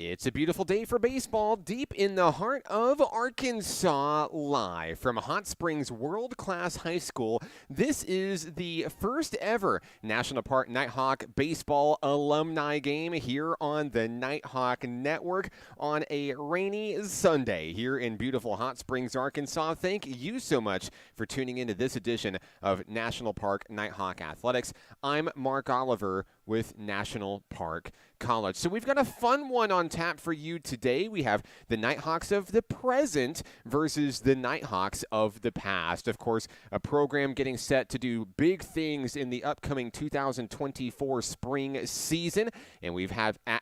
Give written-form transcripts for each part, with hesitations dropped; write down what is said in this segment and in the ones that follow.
It's a beautiful day for baseball deep in the heart of Arkansas, live from Hot Springs World-Class High School. This is the first ever National Park Nighthawk baseball alumni game here on the Nighthawk Network on a rainy Sunday here in beautiful Hot Springs, Arkansas. Thank you so much for tuning into this edition of National Park Nighthawk Athletics. I'm Mark Oliver with National Park College. So we've got a fun one on tap for you today. We have the Nighthawks of the present versus the Nighthawks of the past. Of course, a program getting set to do big things in the upcoming 2024 spring season. And we've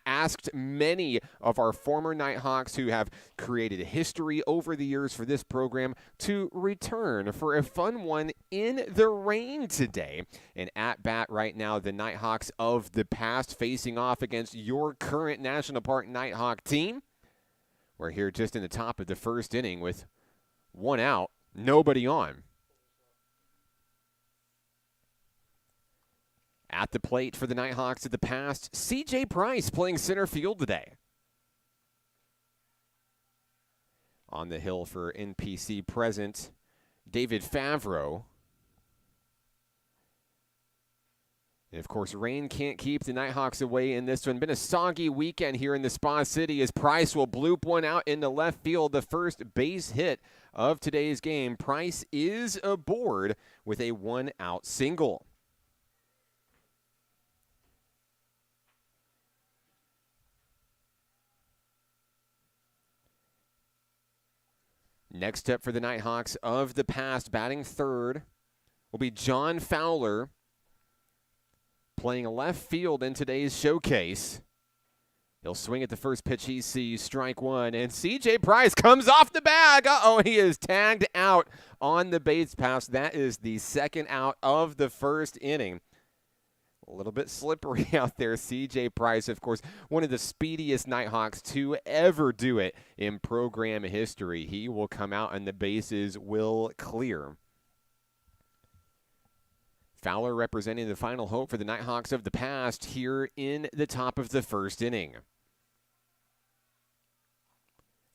asked many of our former Nighthawks who have created history over the years for this program to return for a fun one in the rain today. And at bat right now, the Nighthawks of the past facing off against your current National Park Nighthawk team. We're here just in the top of the first inning with one out, nobody on. At the plate for the Nighthawks of the past, C.J. Price playing center field today. On the hill for NPC present, David Favreau. And, of course, rain can't keep the Nighthawks away in this one. Been a soggy weekend here in the Spa City as Price will bloop one out into left field. The first base hit of today's game. Price is aboard with a one-out single. Next up for the Nighthawks of the past, batting third, will be John Fowler, playing left field in today's showcase. He'll swing at the first pitch he sees, strike one, and C.J. Price comes off the bag. He is tagged out on the base pass. That is the second out of the first inning. A little bit slippery out there. C.J. Price, of course, one of the speediest Nighthawks to ever do it in program history. He will come out and the bases will clear. Fowler representing the final hope for the Nighthawks of the past here in the top of the first inning.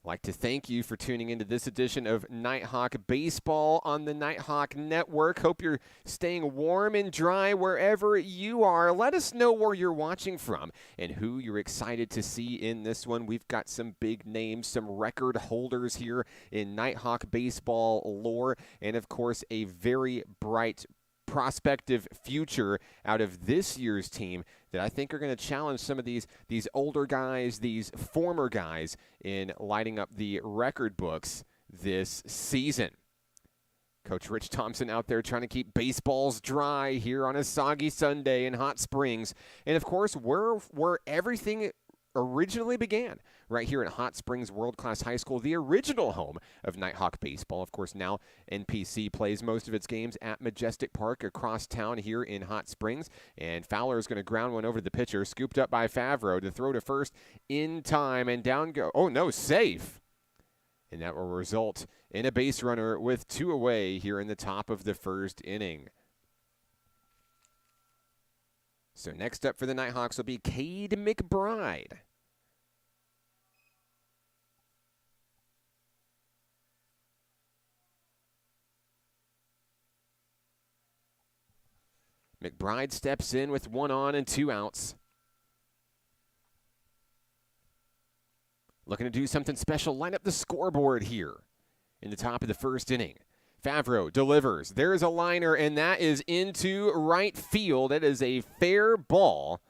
I'd like to thank you for tuning into this edition of Nighthawk Baseball on the Nighthawk Network. Hope you're staying warm and dry wherever you are. Let us know where you're watching from and who you're excited to see in this one. We've got some big names, some record holders here in Nighthawk baseball lore, and of course a very bright prospective future out of this year's team that I think are going to challenge some of these older guys, these former guys in lighting up the record books this season. Coach Rich Thompson out there trying to keep baseballs dry here on a soggy Sunday in Hot Springs. And of course, where everything originally began, right here at Hot Springs World-Class High School, the original home of Nighthawk baseball. Of course, now NPC plays most of its games at Majestic Park across town here in Hot Springs. And Fowler is going to ground one over to the pitcher, scooped up by Favreau to throw to first in time, and down go. Oh, no, safe. And that will result in a base runner with two away here in the top of the first inning. So next up for the Nighthawks will be Cade McBride. McBride steps in with one on and two outs. Looking to do something special, line up the scoreboard here in the top of the first inning. Favreau delivers. There's a liner, and that is into right field. That is a fair ball.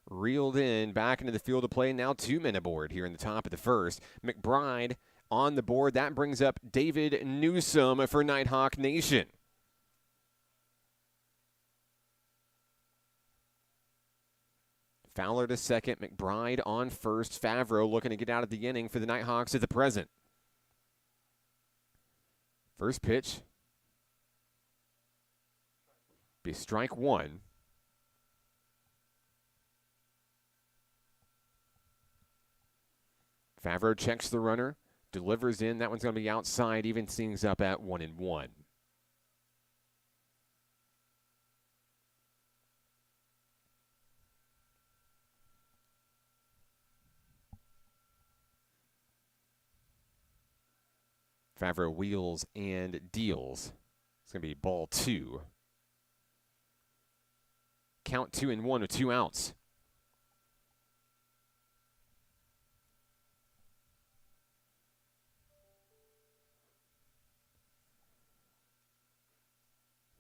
Reeled in back into the field of play. Now 2 men aboard here in the top of the first. McBride on the board. That brings up David Newsome for Nighthawk Nation. Fowler to second. McBride on first. Favreau looking to get out of the inning for the Nighthawks at the present. First pitch. Be strike one. Favreau checks the runner, delivers in. That one's going to be outside, even things up at 1-1. Favreau wheels and deals. It's going to be ball 2. Count 2-1 with 2 outs.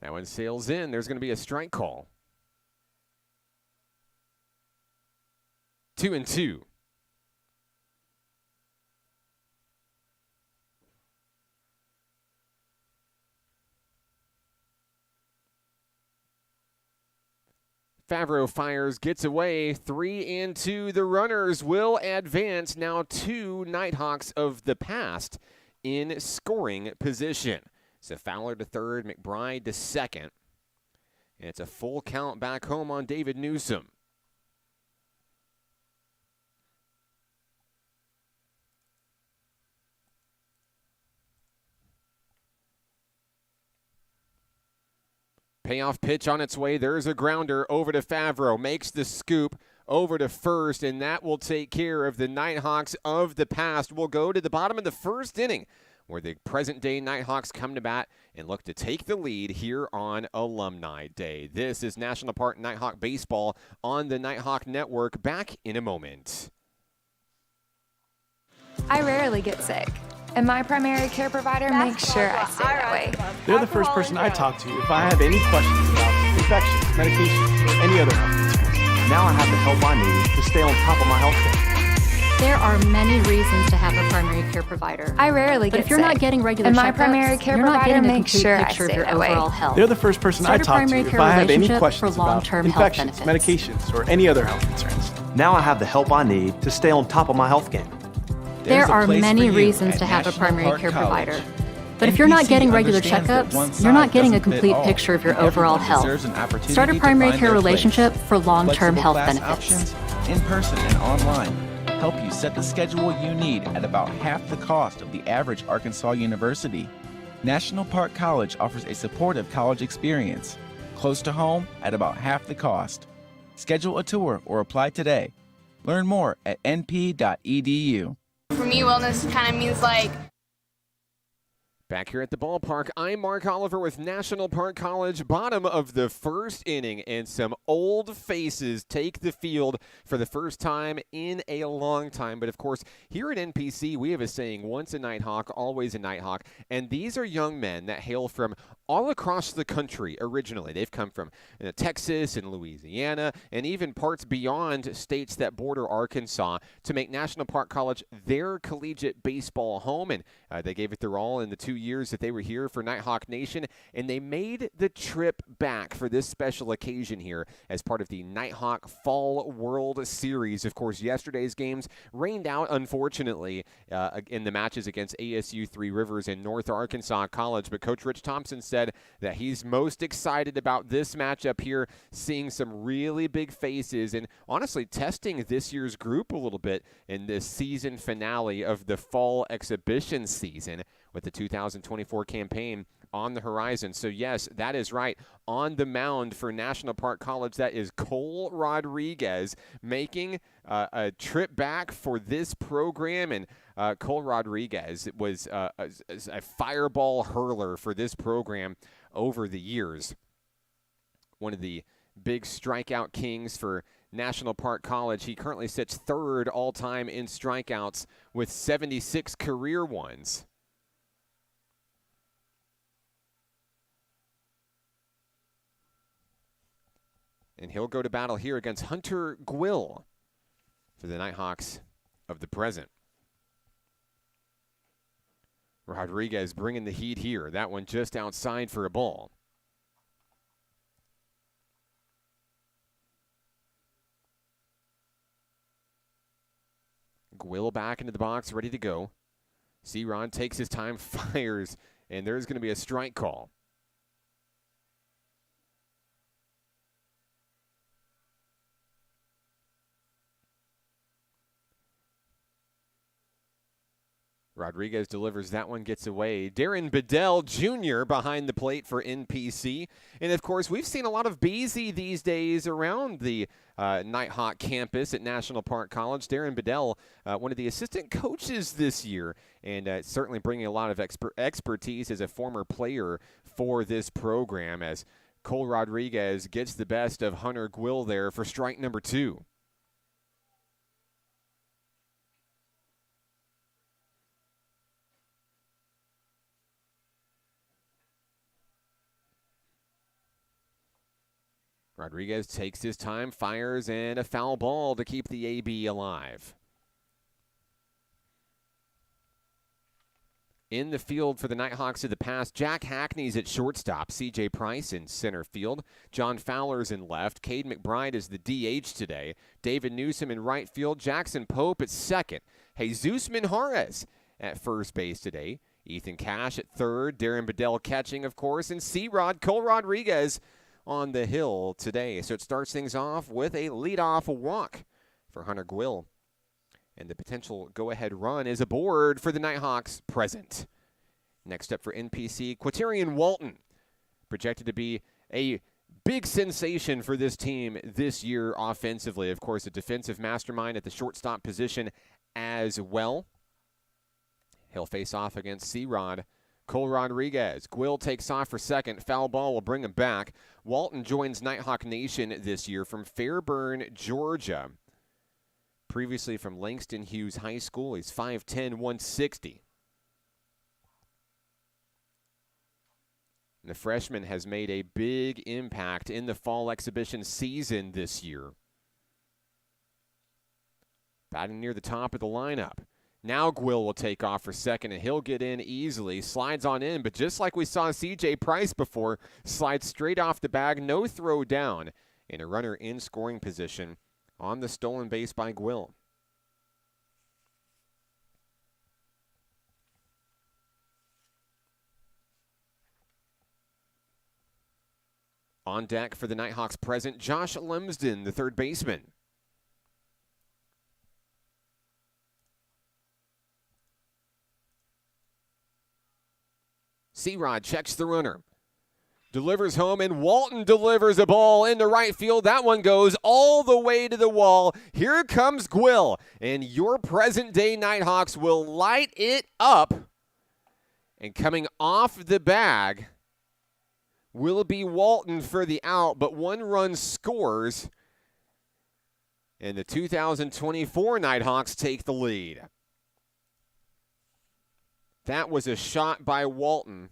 That one sails in. There's going to be a strike call. 2-2. Favreau fires, gets away, 3-2. The runners will advance. Now 2 Nighthawks of the past in scoring position. So Fowler to third, McBride to second. And it's a full count back home on David Newsom. Payoff pitch on its way. There's a grounder over to Favreau. Makes the scoop over to first, and that will take care of the Nighthawks of the past. We'll go to the bottom of the first inning, where the present-day Nighthawks come to bat and look to take the lead here on Alumni Day. This is National Park Nighthawk Baseball on the Nighthawk Network. Back in a moment. I rarely get sick, and my primary care provider makes sure I stay that way. They're the first person I talk to if I have any questions about infections, medications, or any other health concerns. Now I have the help I need to stay on top of my health care. There are many reasons to have a primary care provider. I rarely get sick, but if you're not getting regular and my checkups, primary care you're not provider getting a makes complete sure I picture of stay your that way. overall health. They're the first person I talk to if I have any questions about infections, medications, or any other health concerns. Now I have the help I need to stay on top of my health game. There are many reasons to have a primary care provider. But if you're not getting regular checkups, you're not getting a complete picture of your overall health. Start a primary care relationship for long-term health benefits. In person and online. Help you set the schedule you need at about half the cost of the average Arkansas university. National Park College offers a supportive college experience, close to home at about half the cost. Schedule a tour or apply today. Learn more at np.edu. For me, wellness kind of means like... Back here at the ballpark, I'm Mark Oliver with National Park College. Bottom of the first inning, and some old faces take the field for the first time in a long time. But of course, here at NPC, we have a saying, once a Nighthawk, always a Nighthawk. And these are young men that hail from all across the country originally. They've come from Texas and Louisiana and even parts beyond states that border Arkansas to make National Park College their collegiate baseball home. And they gave it their all in the 2 years that they were here for Nighthawk Nation. And they made the trip back for this special occasion here as part of the Nighthawk Fall World Series. Of course, yesterday's games rained out, unfortunately, in the matches against ASU Three Rivers and North Arkansas College. But Coach Rich Thompson said that he's most excited about this matchup here, seeing some really big faces and honestly testing this year's group a little bit in this season finale of the fall exhibition season with the 2024 campaign on the horizon. So yes, that is right. On the mound for National Park College, that is Cole Rodriguez making a trip back for this program. And Cole Rodriguez was a fireball hurler for this program over the years. One of the big strikeout kings for National Park College. He currently sits third all-time in strikeouts with 76 career ones. And he'll go to battle here against Hunter Gwill for the Nighthawks of the present. Rodriguez bringing the heat here. That one just outside for a ball. Gwill back into the box, ready to go. C-Rod takes his time, fires, and there's going to be a strike call. Rodriguez delivers that one, gets away. Darren Bedell Jr. behind the plate for NPC. And, of course, we've seen a lot of Beasy these days around the Nighthawk campus at National Park College. Darren Bedell, one of the assistant coaches this year, and certainly bringing a lot of expertise as a former player for this program, as Cole Rodriguez gets the best of Hunter Gwill there for strike number 2. Rodriguez takes his time, fires, and a foul ball to keep the AB alive. In the field for the Nighthawks of the past, Jack Hackney's at shortstop, C.J. Price in center field, John Fowler's in left, Cade McBride is the DH today, David Newsom in right field, Jackson Pope at second, Jesus Minjarez at first base today, Ethan Cash at third, Darren Bedell catching, of course, and C-Rod Cole Rodriguez on the hill today. So it starts things off with a leadoff walk for Hunter Gwill. And the potential go-ahead run is aboard for the Nighthawks present. Next up for NPC, Quaterian Walton, projected to be a big sensation for this team this year offensively. Of course, a defensive mastermind at the shortstop position as well. He'll face off against C-Rod Cole Rodriguez. Gwill takes off for second. Foul ball will bring him back. Walton joins Nighthawk Nation this year from Fairburn, Georgia. Previously from Langston Hughes High School. He's 5'10", 160. And the freshman has made a big impact in the fall exhibition season this year. Batting near the top of the lineup. Now Gwill will take off for second, and he'll get in easily. Slides on in, but just like we saw C.J. Price before, slides straight off the bag, no throw down, and a runner in scoring position on the stolen base by Gwill. On deck for the Nighthawks present, Josh Lumsden, the third baseman. C-Rod checks the runner. Delivers home, and Walton delivers a ball into right field. That one goes all the way to the wall. Here comes Gwill, and your present-day Nighthawks will light it up. And coming off the bag will be Walton for the out, but one run scores, and the 2024 Nighthawks take the lead. That was a shot by Walton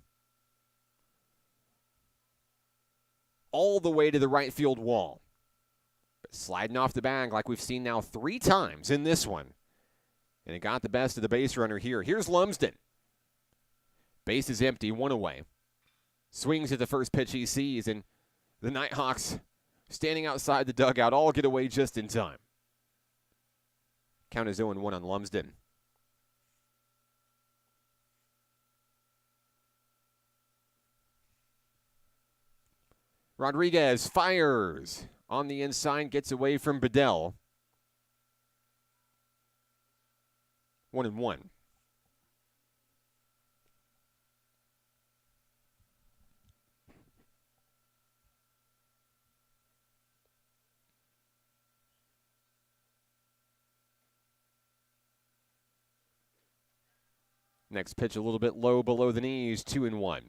all the way to the right field wall. But sliding off the bag like we've seen now 3 times in this one. And it got the best of the base runner here. Here's Lumsden. Base is empty, 1 away. Swings at the first pitch he sees, and the Nighthawks standing outside the dugout all get away just in time. Count is 0-1 on Lumsden. Rodriguez fires on the inside, gets away from Bedell. 1-1. Next pitch a little bit low below the knees, 2-1.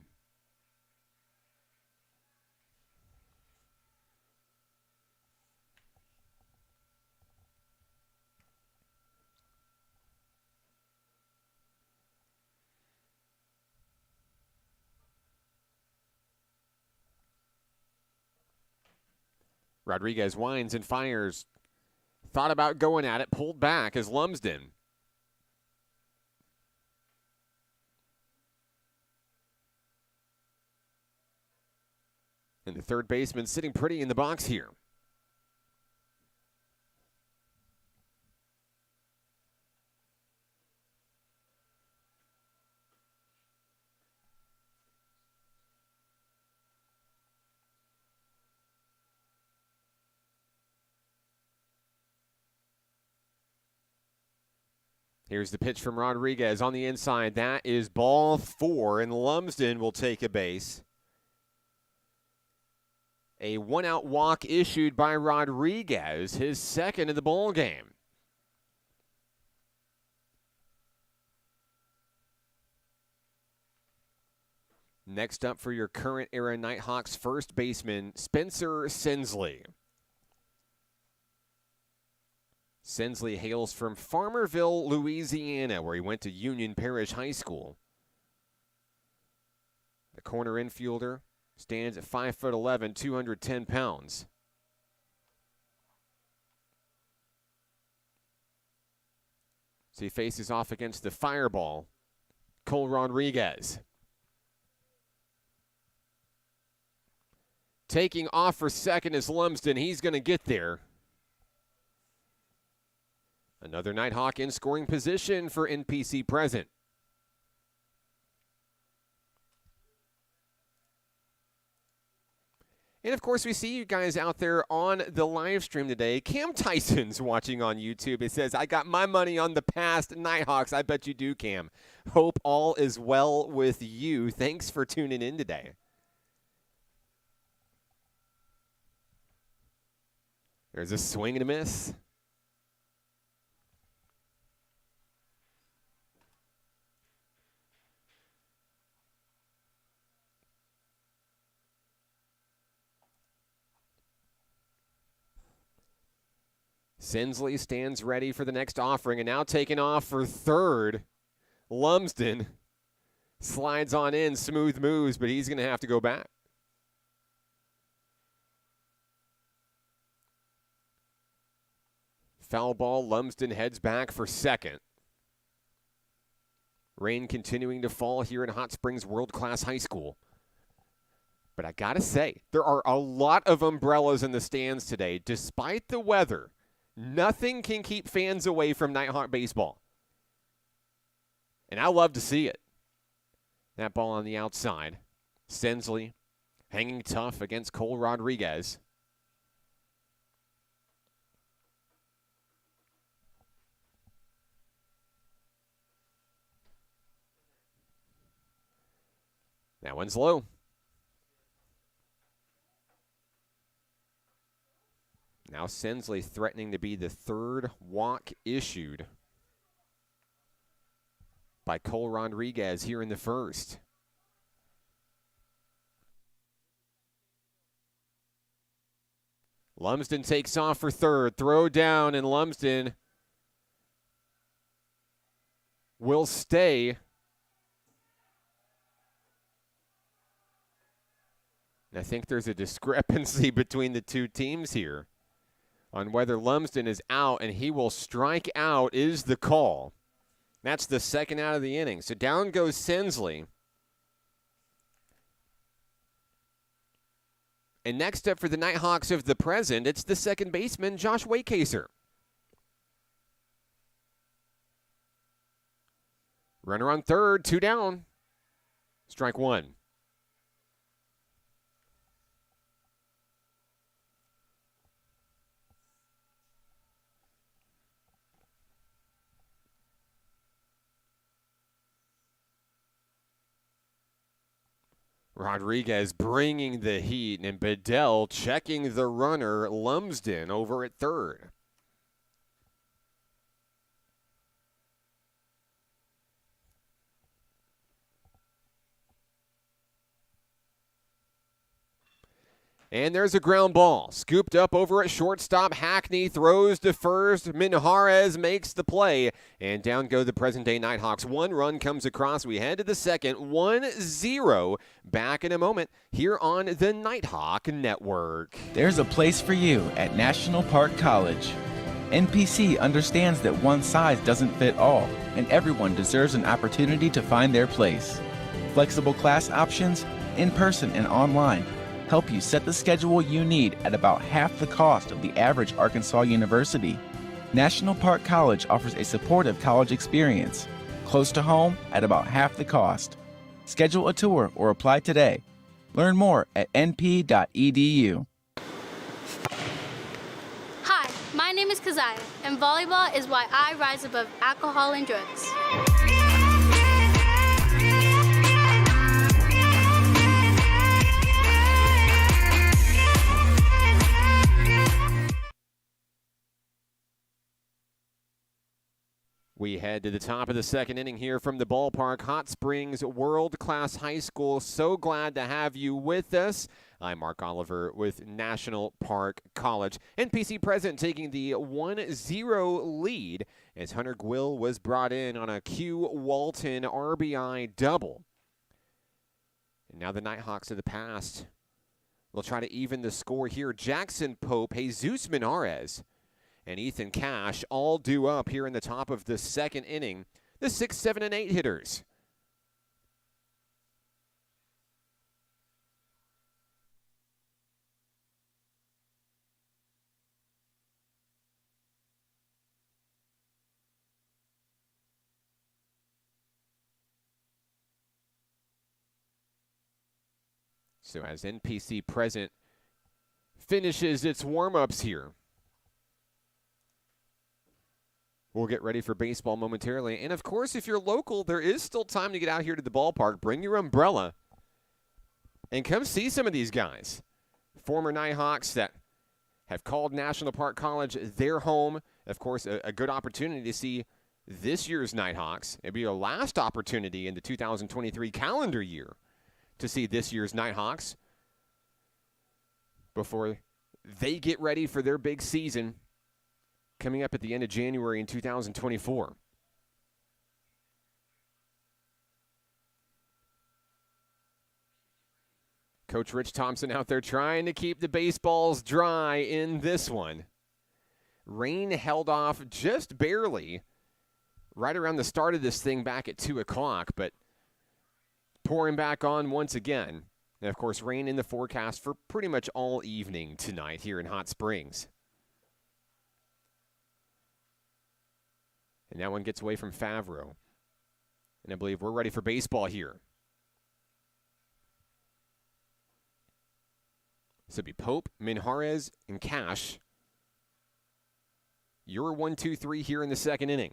Rodriguez winds and fires. Thought about going at it, pulled back as Lumsden. And the third baseman sitting pretty in the box here. Here's the pitch from Rodriguez on the inside. That is ball 4, and Lumsden will take a base. A one-out walk issued by Rodriguez, his second of the ball game. Next up for your current era Nighthawks first baseman, Spencer Sensley. Sensley hails from Farmerville, Louisiana, where he went to Union Parish High School. The corner infielder stands at 5'11", 210 pounds. So he faces off against the fireball, Cole Rodriguez. Taking off for second is Lumsden. He's going to get there. Another Nighthawk in scoring position for NPC present. And, of course, we see you guys out there on the live stream today. Cam Tyson's watching on YouTube. It says, I got my money on the past Nighthawks. I bet you do, Cam. Hope all is well with you. Thanks for tuning in today. There's a swing and a miss. Sensley stands ready for the next offering, and now taking off for third. Lumsden slides on in, smooth moves, but he's going to have to go back. Foul ball, Lumsden heads back for second. Rain continuing to fall here in Hot Springs World Class High School. But I got to say, there are a lot of umbrellas in the stands today. Despite the weather, nothing can keep fans away from Nighthawk baseball. And I love to see it. That ball on the outside. Sensley hanging tough against Cole Rodriguez. That one's low. Now Sensley threatening to be the third walk issued by Cole Rodriguez here in the first. Lumsden takes off for third. Throw down, and Lumsden will stay. I think there's a discrepancy between the two teams here on whether Lumsden is out, and he will strike out is the call. That's the second out of the inning. So down goes Sensley. And next up for the Nighthawks of the present, it's the second baseman, Josh Waycaser. Runner on third, 2 down. Strike one. Rodriguez bringing the heat, and Bedell checking the runner, Lumsden, over at third. And there's a ground ball. Scooped up over at shortstop. Hackney throws to first. Minjarez makes the play. And down go the present-day Nighthawks. 1 run comes across. We head to the second. 1-0. Back in a moment here on the Nighthawk Network. There's a place for you at National Park College. NPC understands that one size doesn't fit all, and everyone deserves an opportunity to find their place. Flexible class options, in person and online, help you set the schedule you need at about half the cost of the average Arkansas university. National Park College offers a supportive college experience, close to home at about half the cost. Schedule a tour or apply today. Learn more at np.edu. Hi, my name is is Keziah, and volleyball is why I rise above alcohol and drugs. We head to the top of the second inning here from the ballpark. Hot Springs World-Class High School. So glad to have you with us. I'm Mark Oliver with National Park College. NPC Present taking the 1-0 lead as Hunter Gwill was brought in on a Q Walton RBI double. And now the Nighthawks of the past will try to even the score here. Jackson Pope, Jesus Minares, and Ethan Cash all due up here in the top of the second inning. The 6, 7, and 8 hitters. So as NPC Present finishes its warm-ups here, we'll get ready for baseball momentarily. And, of course, if you're local, there is still time to get out here to the ballpark. Bring your umbrella and come see some of these guys. Former Nighthawks that have called National Park College their home. Of course, a good opportunity to see this year's Nighthawks. It'll be your last opportunity in the 2023 calendar year to see this year's Nighthawks before they get ready for their big season coming up at the end of January in 2024. Coach Rich Thompson out there trying to keep the baseballs dry in this one. Rain held off just barely right around the start of this thing back at 2 o'clock, but pouring back on once again. And, of course, rain in the forecast for pretty much all evening tonight here in Hot Springs. And that one gets away from Favreau. And I believe we're ready for baseball here. So it'd be Pope, Minjarez, and Cash. Your 1, 2, 3 here in the second inning.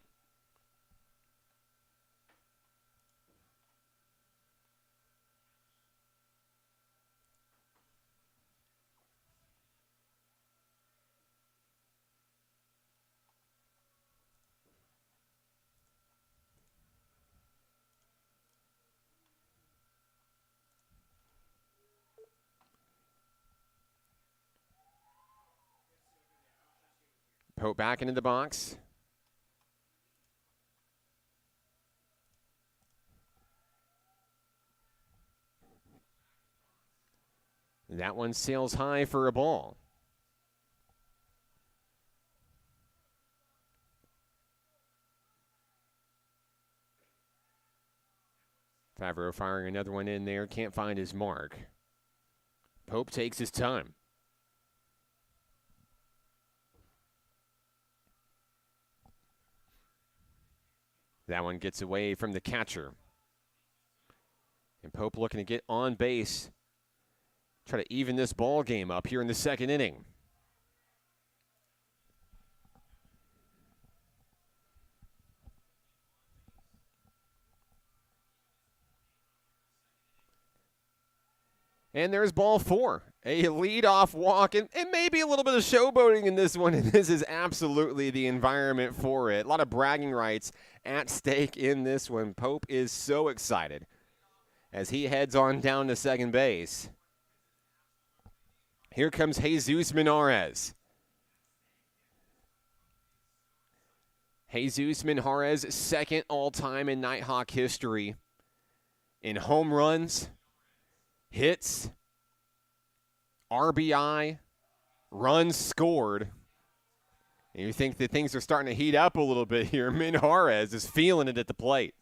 Pope back into the box. That one sails high for a ball. Favreau firing another one in there. Can't find his mark. Pope takes his time. That one gets away from the catcher. And Pope looking to get on base. Try to even this ball game up here in the second inning. And there's ball 4. A leadoff walk, and maybe a little bit of showboating in this one, and this is absolutely the environment for it. A lot of bragging rights at stake in this one. Pope is so excited as he heads on down to second base. Here comes Jesus Minares. Jesus Minares, second all-time in Nighthawk history in home runs, hits, RBI, runs scored. And you think that things are starting to heat up a little bit here. Minares is feeling it at the plate.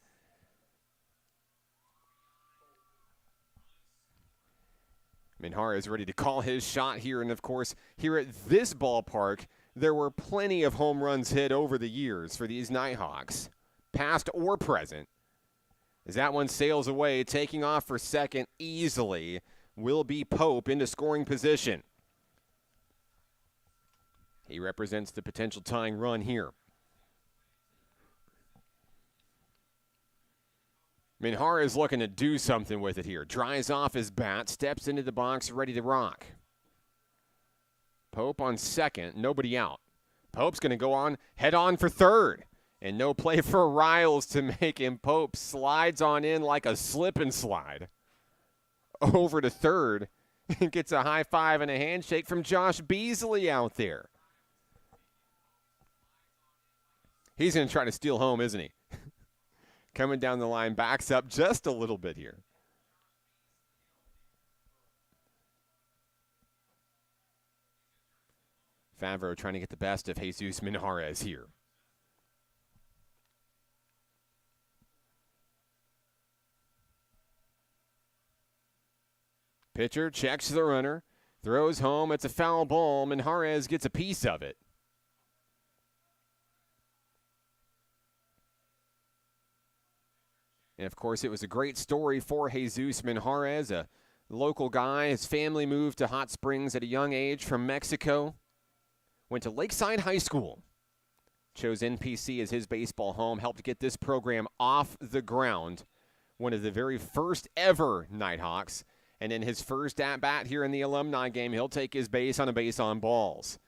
Minares ready to call his shot here. And, of course, here at this ballpark, there were plenty of home runs hit over the years for these Nighthawks, past or present. As that one sails away, taking off for second easily will be Pope into scoring position. He represents the potential tying run here. Minhara is looking to do something with it here. Dries off his bat, steps into the box, ready to rock. Pope on second, nobody out. Pope's going to go on, head on for third. And no play for Riles to make him. Pope slides on in like a slip and slide over to third and gets a high five and a handshake from Josh Beasley out there. He's going to try to steal home, isn't he? Coming down the line, backs up just a little bit here. Favreau trying to get the best of Jesus Minjarez here. Pitcher checks the runner, throws home. It's a foul ball. Minjarez gets a piece of it. And, of course, it was a great story for Jesus Minjarez, a local guy. His family moved to Hot Springs at a young age from Mexico. Went to Lakeside High School. Chose NPC as his baseball home. Helped get this program off the ground. One of the very first ever Nighthawks. And in his first at-bat here in the Alumni game, he'll take his base on a base on balls.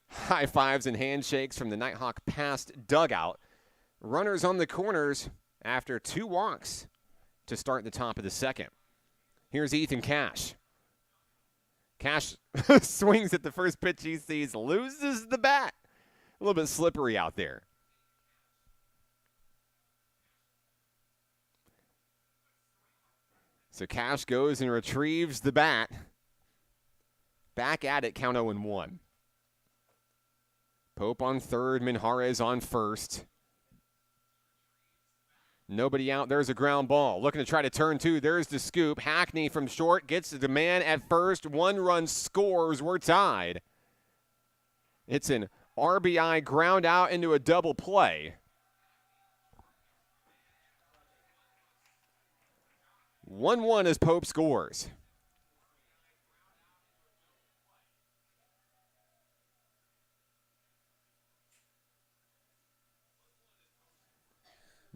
High fives and handshakes from the Nighthawk past dugout. Runners on the corners after 2 walks to start the top of the second. Here's Ethan Cash. Cash swings at the first pitch he sees, loses the bat. A little bit slippery out there. So Cash goes and retrieves the bat. Back at it, count 0-1. Pope on third, Minjarez on first. Nobody out. There's a ground ball. Looking to try to turn 2. There's the scoop. Hackney from short gets the man at first. 1 run scores. We're tied. It's an RBI ground out into a double play. 1-1 as Pope scores.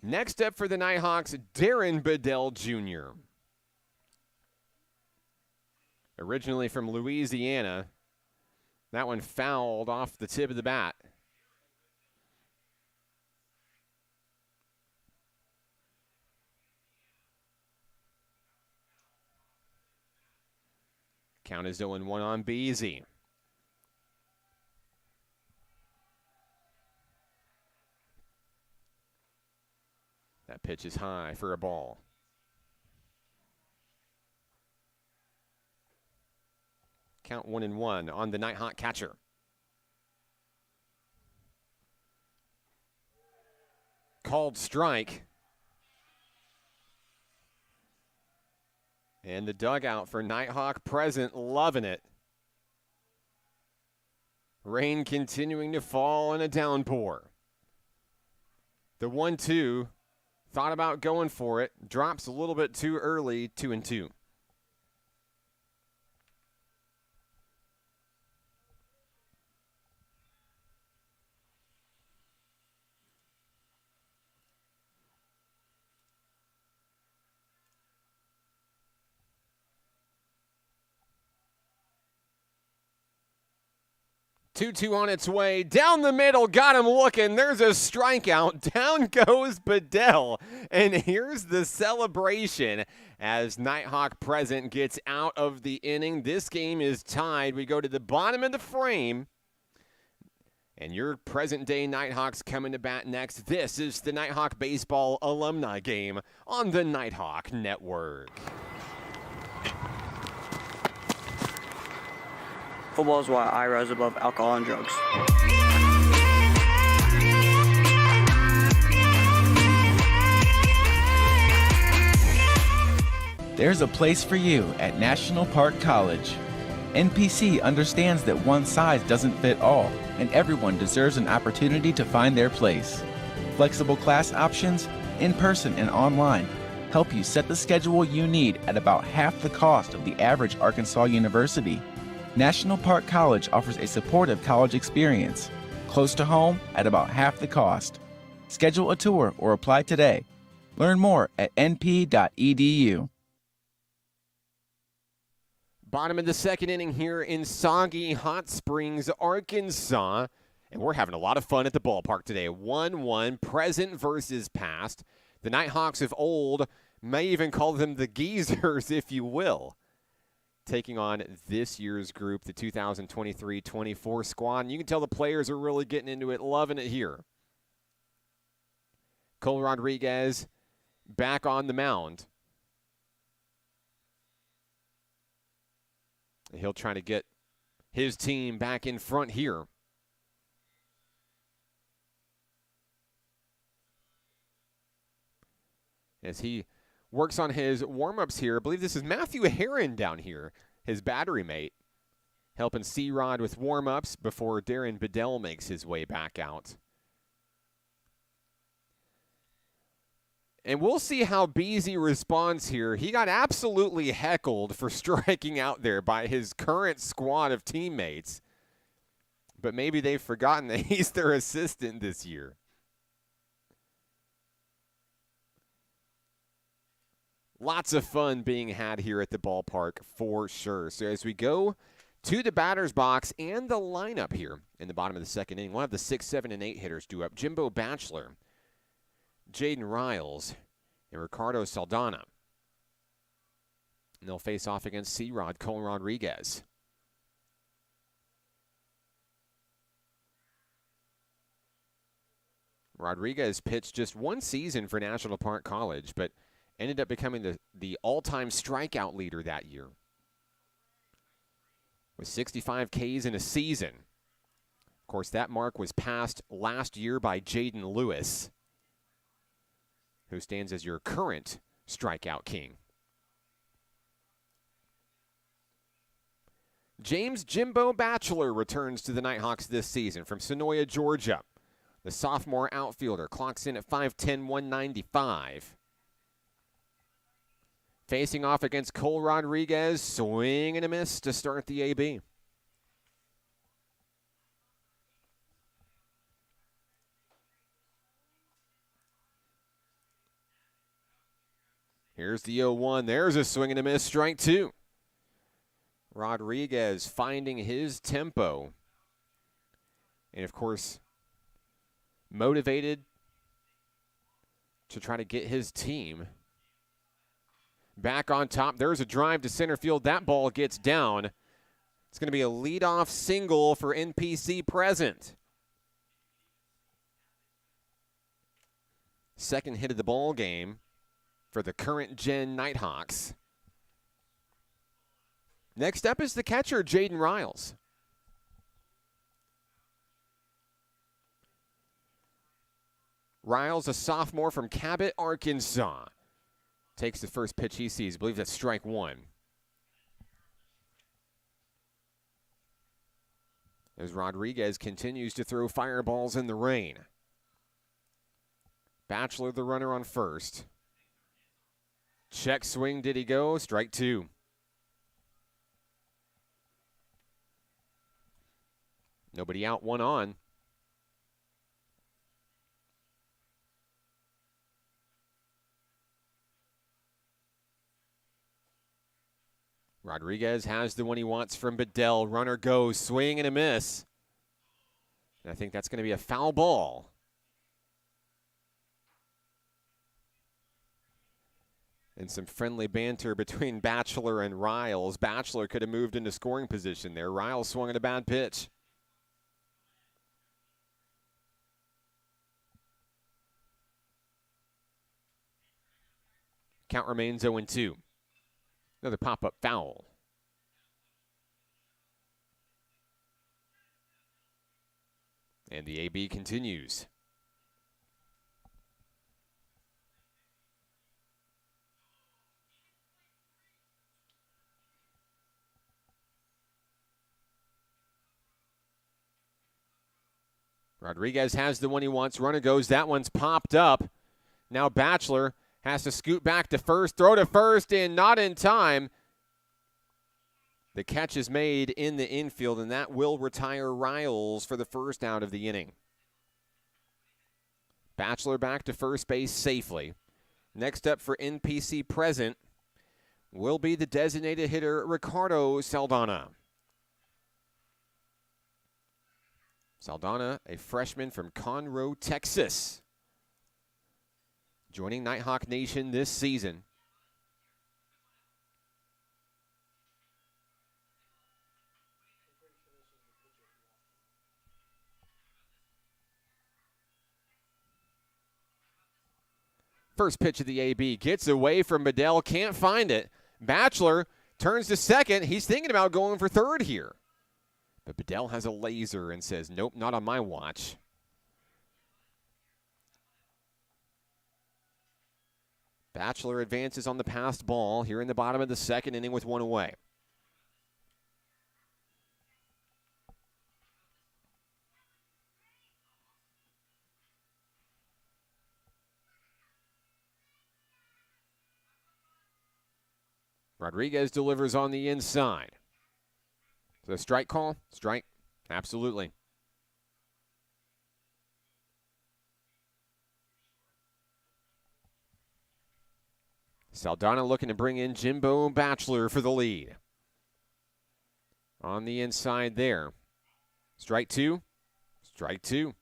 Next up for the Nighthawks, Darren Bedell Jr. Originally from Louisiana. That one fouled off the tip of the bat. Count is 0-1 on Beasy. That pitch is high for a ball. Count 1-1 on the Nighthawk catcher. Called strike. And the dugout for Nighthawk present, loving it. Rain continuing to fall in a downpour. The 1-2. Thought about going for it. Drops a little bit too early, 2-2. Two on its way. Down the middle. Got him looking. There's a strikeout. Down goes Bedell. And here's the celebration as Nighthawk present gets out of the inning. This game is tied. We go to the bottom of the frame. And your present-day Nighthawks coming to bat next. This is the Nighthawk Baseball Alumni Game on the Nighthawk Network. Football is why I rise above alcohol and drugs. There's a place for you at National Park College. NPC understands that one size doesn't fit all, and everyone deserves an opportunity to find their place. Flexible class options, in-person and online, help you set the schedule you need at about half the cost of the average Arkansas university. National Park College offers a supportive college experience, close to home at about half the cost. Schedule a tour or apply today. Learn more at np.edu. Bottom of the second inning here in soggy Hot Springs, Arkansas. And we're having a lot of fun at the ballpark today. 1-1, present versus past. The Nighthawks of old may even call them the Geezers, if you will. Taking on this year's group, the 2023-24 squad. And you can tell the players are really getting into it, loving it here. Cole Rodriguez back on the mound. He'll try to get his team back in front here. As he works on his warm-ups here, I believe this is Matthew Herron down here, his battery mate, helping C-Rod with warm-ups before Darren Bedell makes his way back out. And we'll see how Beasy responds here. He got absolutely heckled for striking out there by his current squad of teammates. But maybe they've forgotten that he's their assistant this year. Lots of fun being had here at the ballpark for sure. So as we go to the batter's box and the lineup here in the bottom of the second inning, we'll have the 6, 7, and 8 hitters due up. Jimbo Batchelor, Jaden Riles, and Ricardo Saldana. And they'll face off against C-Rod, Cole Rodriguez. Rodriguez pitched just one season for National Park College, but ended up becoming the all-time strikeout leader that year, with 65 Ks in a season. Of course, that mark was passed last year by Jaden Lewis, who stands as your current strikeout king. James Jimbo Batchelor returns to the Nighthawks this season from Sonoya, Georgia. The sophomore outfielder clocks in at 5'10", 195. Facing off against Cole Rodriguez, swing and a miss to start the AB. Here's the 0-1. There's a swing and a miss, strike two. Rodriguez finding his tempo. And, of course, motivated to try to get his team back on top. There's a drive to center field. That ball gets down. It's going to be a leadoff single for NPC present. Second hit of the ball game for the current gen Nighthawks. Next up is the catcher, Jaden Riles. Riles, a sophomore from Cabot, Arkansas. Takes the first pitch he sees. I believe that's strike one. As Rodriguez continues to throw fireballs in the rain. Batchelor, the runner on first. Check swing, did he go? Strike two. Nobody out, one on. Rodriguez has the one he wants from Bedell. Runner goes, swing and a miss. And I think that's going to be a foul ball. And some friendly banter between Batchelor and Riles. Batchelor could have moved into scoring position there. Riles swung at a bad pitch. Count remains 0-2. Another pop-up foul. And the AB continues. Rodriguez has the one he wants. Runner goes. That one's popped up. Now Batchelor has to scoot back to first, throw to first, and not in time. The catch is made in the infield, and that will retire Riles for the first out of the inning. Bachelor back to first base safely. Next up for NPC present will be the designated hitter, Ricardo Saldana. Saldana, a freshman from Conroe, Texas, joining Nighthawk Nation this season. First pitch of the AB gets away from Bedell, can't find it. Bachelor turns to second. He's thinking about going for third here. But Bedell has a laser and says, nope, not on my watch. Bachelor advances on the passed ball here in the bottom of the second inning with one away. Rodriguez delivers on the inside. So strike call? Strike. Absolutely. Saldana looking to bring in Jimbo Bachelor for the lead. On the inside there. Strike two. Strike two.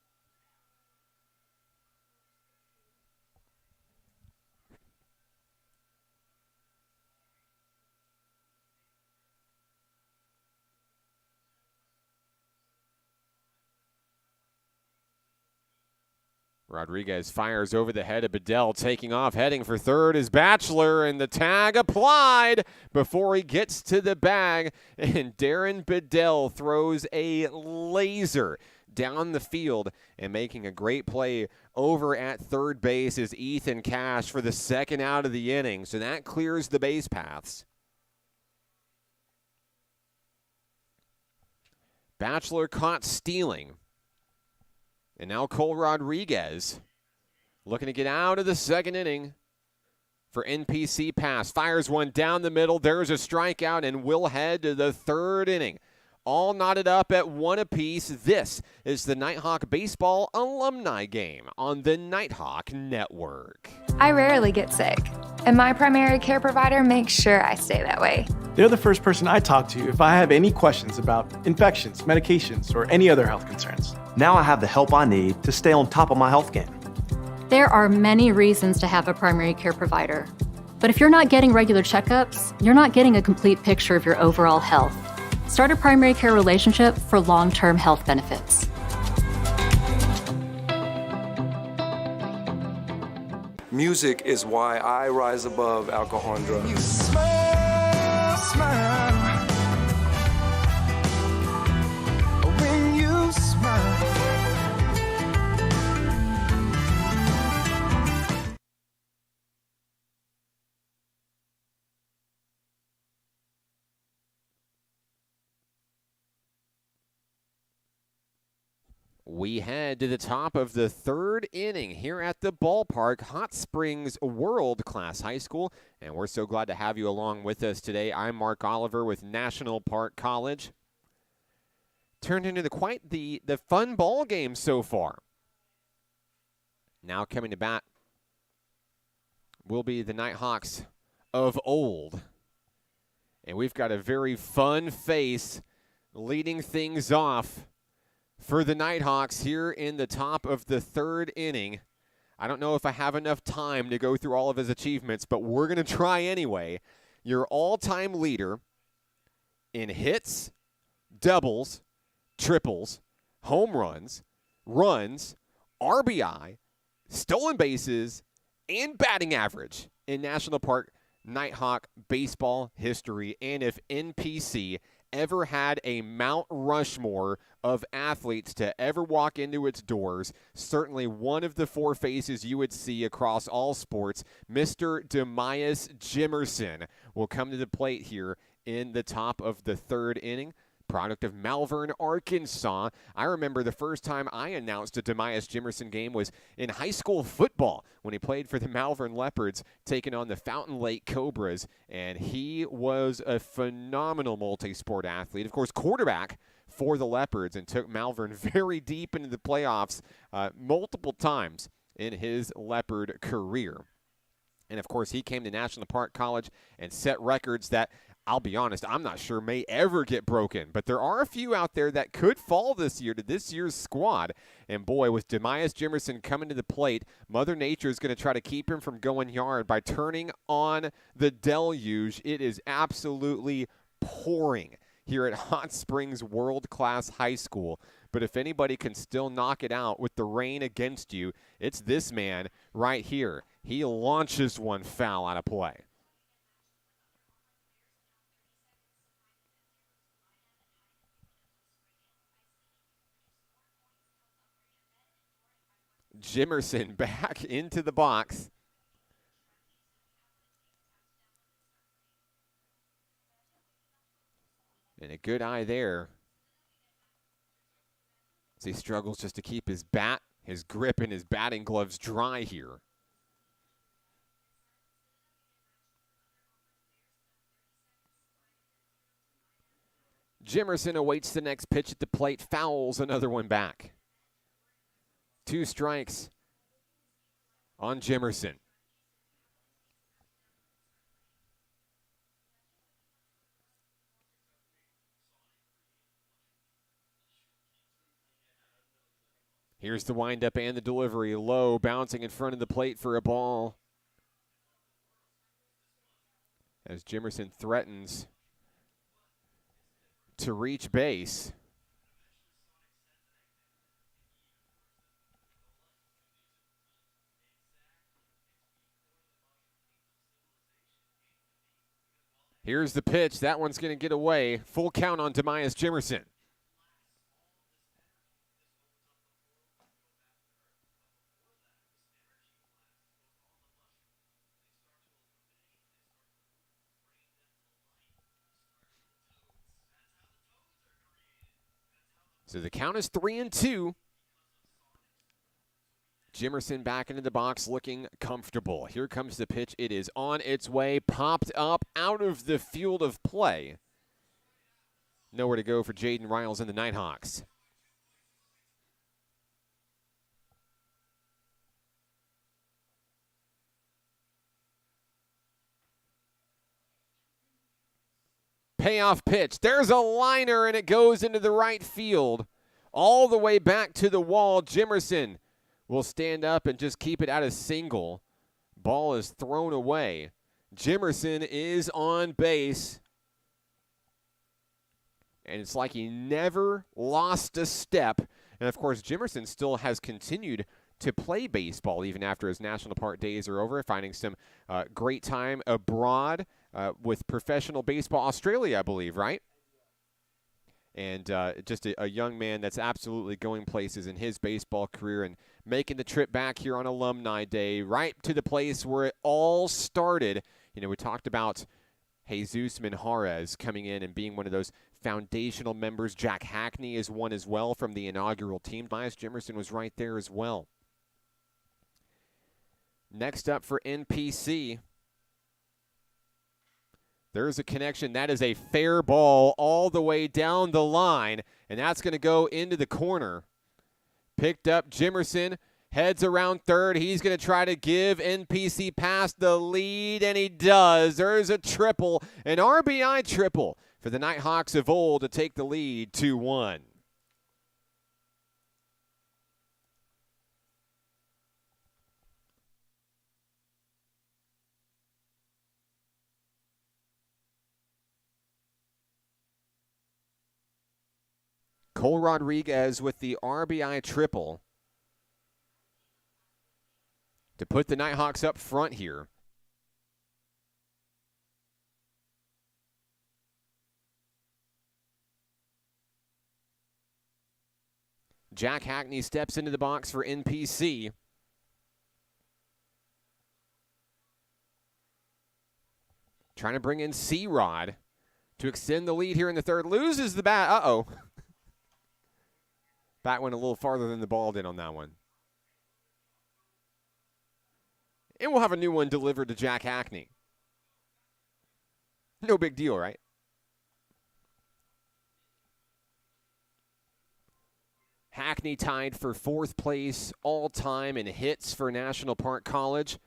Rodriguez fires over the head of Bedell, taking off, heading for third is Bachelor, and the tag applied before he gets to the bag, and Darren Bedell throws a laser down the field, and making a great play over at third base is Ethan Cash for the second out of the inning, so that clears the base paths. Bachelor caught stealing. And now Cole Rodriguez looking to get out of the second inning for NPC pass. Fires one down the middle. There's a strikeout, and we'll head to the third inning. All knotted up at one apiece. This is the Nighthawk Baseball Alumni Game on the Nighthawk Network. I rarely get sick, and my primary care provider makes sure I stay that way. They're the first person I talk to if I have any questions about infections, medications, or any other health concerns. Now I have the help I need to stay on top of my health game. There are many reasons to have a primary care provider. But if you're not getting regular checkups, you're not getting a complete picture of your overall health. Start a primary care relationship for long-term health benefits. Music is why I rise above alcohol and drugs. You smile, smile. When you smile. We head to the top of the third inning here at the ballpark, Hot Springs World Class High School, and we're so glad to have you along with us today. I'm Mark Oliver with National Park College. Turned into quite the fun ball game so far. Now coming to bat will be the Nighthawks of old, and we've got a very fun face leading things off for the Nighthawks here in the top of the third inning. I don't know if I have enough time to go through all of his achievements, but we're going to try anyway. Your all-time leader in hits, doubles, triples, home runs, RBI, stolen bases, and batting average in National Park Nighthawk baseball history. And if NPC ever had a Mount Rushmore of athletes to ever walk into its doors, certainly one of the four faces you would see across all sports, Mr. Demias Jimerson will come to the plate here in the top of the third inning. product of Malvern, Arkansas. I remember the first time I announced a Demias Jimerson game was in high school football when he played for the Malvern Leopards, taking on the Fountain Lake Cobras, and he was a phenomenal multi-sport athlete. Of course, quarterback for the Leopards, and took Malvern very deep into the playoffs multiple times in his Leopard career. And, of course, he came to National Park College and set records that, I'll be honest, I'm not sure may ever get broken. But there are a few out there that could fall this year to this year's squad. And, boy, with Demias Jimerson coming to the plate, Mother Nature is going to try to keep him from going yard by turning on the deluge. It is absolutely pouring here at Hot Springs World Class High School. But if anybody can still knock it out with the rain against you, it's this man right here. He launches one foul out of play. Jimerson back into the box. And a good eye there, as he struggles just to keep his bat, his grip, and his batting gloves dry here. Jimerson awaits the next pitch at the plate, fouls another one back. 2 strikes on Jimerson. Here's the windup and the delivery. Low, bouncing in front of the plate for a ball. As Jimerson threatens to reach base. Here's the pitch. That one's going to get away. Full count on Demias Jimerson. So the count is 3-2. Jimerson back into the box looking comfortable. Here comes the pitch. It is on its way, popped up out of the field of play. Nowhere to go for Jaden Riles and the Nighthawks. Payoff pitch. There's a liner, and it goes into the right field. All the way back to the wall. Jimerson will stand up and just keep it out of single. Ball is thrown away. Jimerson is on base. And it's like he never lost a step. And, of course, Jimerson still has continued to play baseball even after his National Park days are over, finding some great time abroad with Professional Baseball Australia, I believe, right? And just a young man that's absolutely going places in his baseball career and making the trip back here on Alumni Day, right to the place where it all started. You know, we talked about Jesus Minjarez coming in and being one of those foundational members. Jack Hackney is one as well from the inaugural team. Demias Jimerson was right there as well. Next up for NPC, there's a connection. That is a fair ball all the way down the line, and that's going to go into the corner. Picked up Jimerson, heads around third. He's going to try to give NPC past the lead, and he does. There's a triple, an RBI triple for the Nighthawks of old to take the lead 2-1. Cole Rodriguez with the RBI triple to put the Nighthawks up front here. Jack Hackney steps into the box for NPC. Trying to bring in C-Rod to extend the lead here in the third. Loses the bat. Uh-oh. Bat went a little farther than the ball did on that one. And we'll have a new one delivered to Jack Hackney. No big deal, right? Hackney tied for 4th place all-time in hits for National Park College.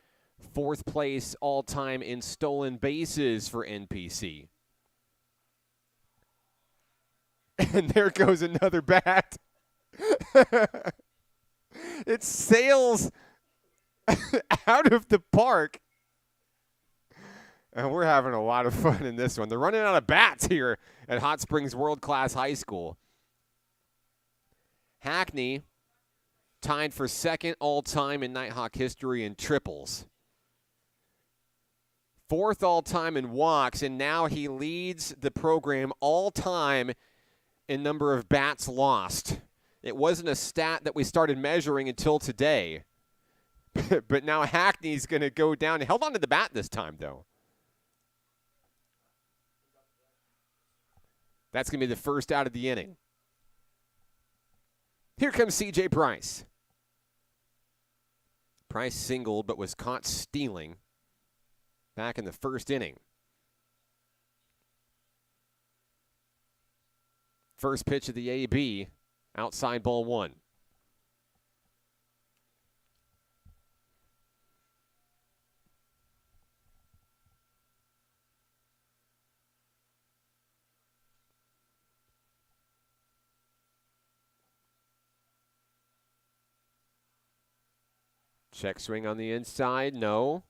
4th place all-time in stolen bases for NPC. And there goes another bat. It sails out of the park. And we're having a lot of fun in this one. They're running out of bats here at Hot Springs World Class High School. Hackney tied for 2nd all-time in Nighthawk history in triples. 4th all-time in walks, and now he leads the program all-time in number of bats lost. It wasn't a stat that we started measuring until today. But now Hackney's going to go down. He held on to the bat this time, though. That's going to be the first out of the inning. Here comes C.J. Price. Price singled but was caught stealing back in the first inning. First pitch of the AB, outside ball 1. Check swing on the inside, no.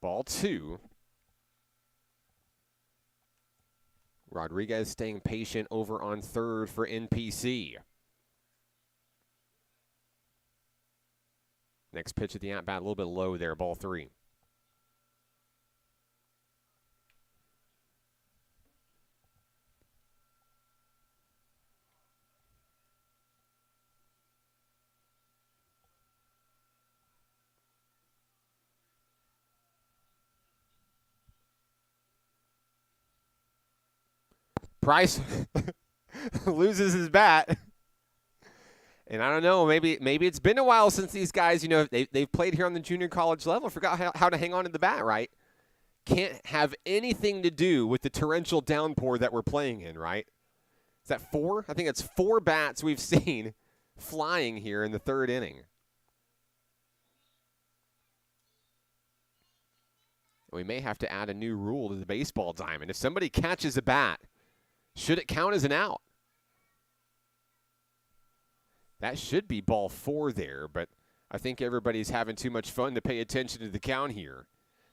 Ball 2. Rodriguez staying patient over on third for NPC. Next pitch of the at-bat, a little bit low there, ball 3. Price loses his bat. And I don't know, maybe it's been a while since these guys, you know, they've played here on the junior college level, forgot how to hang on to the bat, right? Can't have anything to do with the torrential downpour that we're playing in, right? Is that 4? I think it's 4 bats we've seen flying here in the third inning. We may have to add a new rule to the baseball diamond. If somebody catches a bat, should it count as an out? That should be ball 4 there, but I think everybody's having too much fun to pay attention to the count here.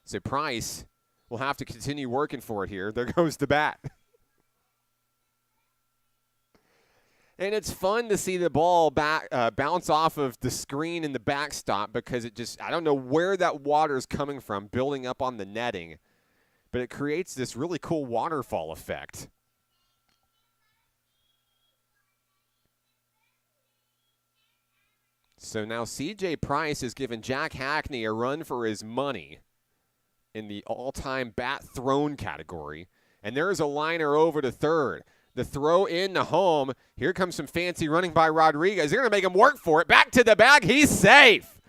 So Price will have to continue working for it here. There goes the bat. And it's fun to see the ball bounce off of the screen in the backstop because it just, I don't know where that water is coming from, building up on the netting, but it creates this really cool waterfall effect. So now C.J. Price has given Jack Hackney a run for his money in the all-time bat thrown category. And there's a liner over to third. The throw in to home. Here comes some fancy running by Rodriguez. They're going to make him work for it. Back to the bag. He's safe.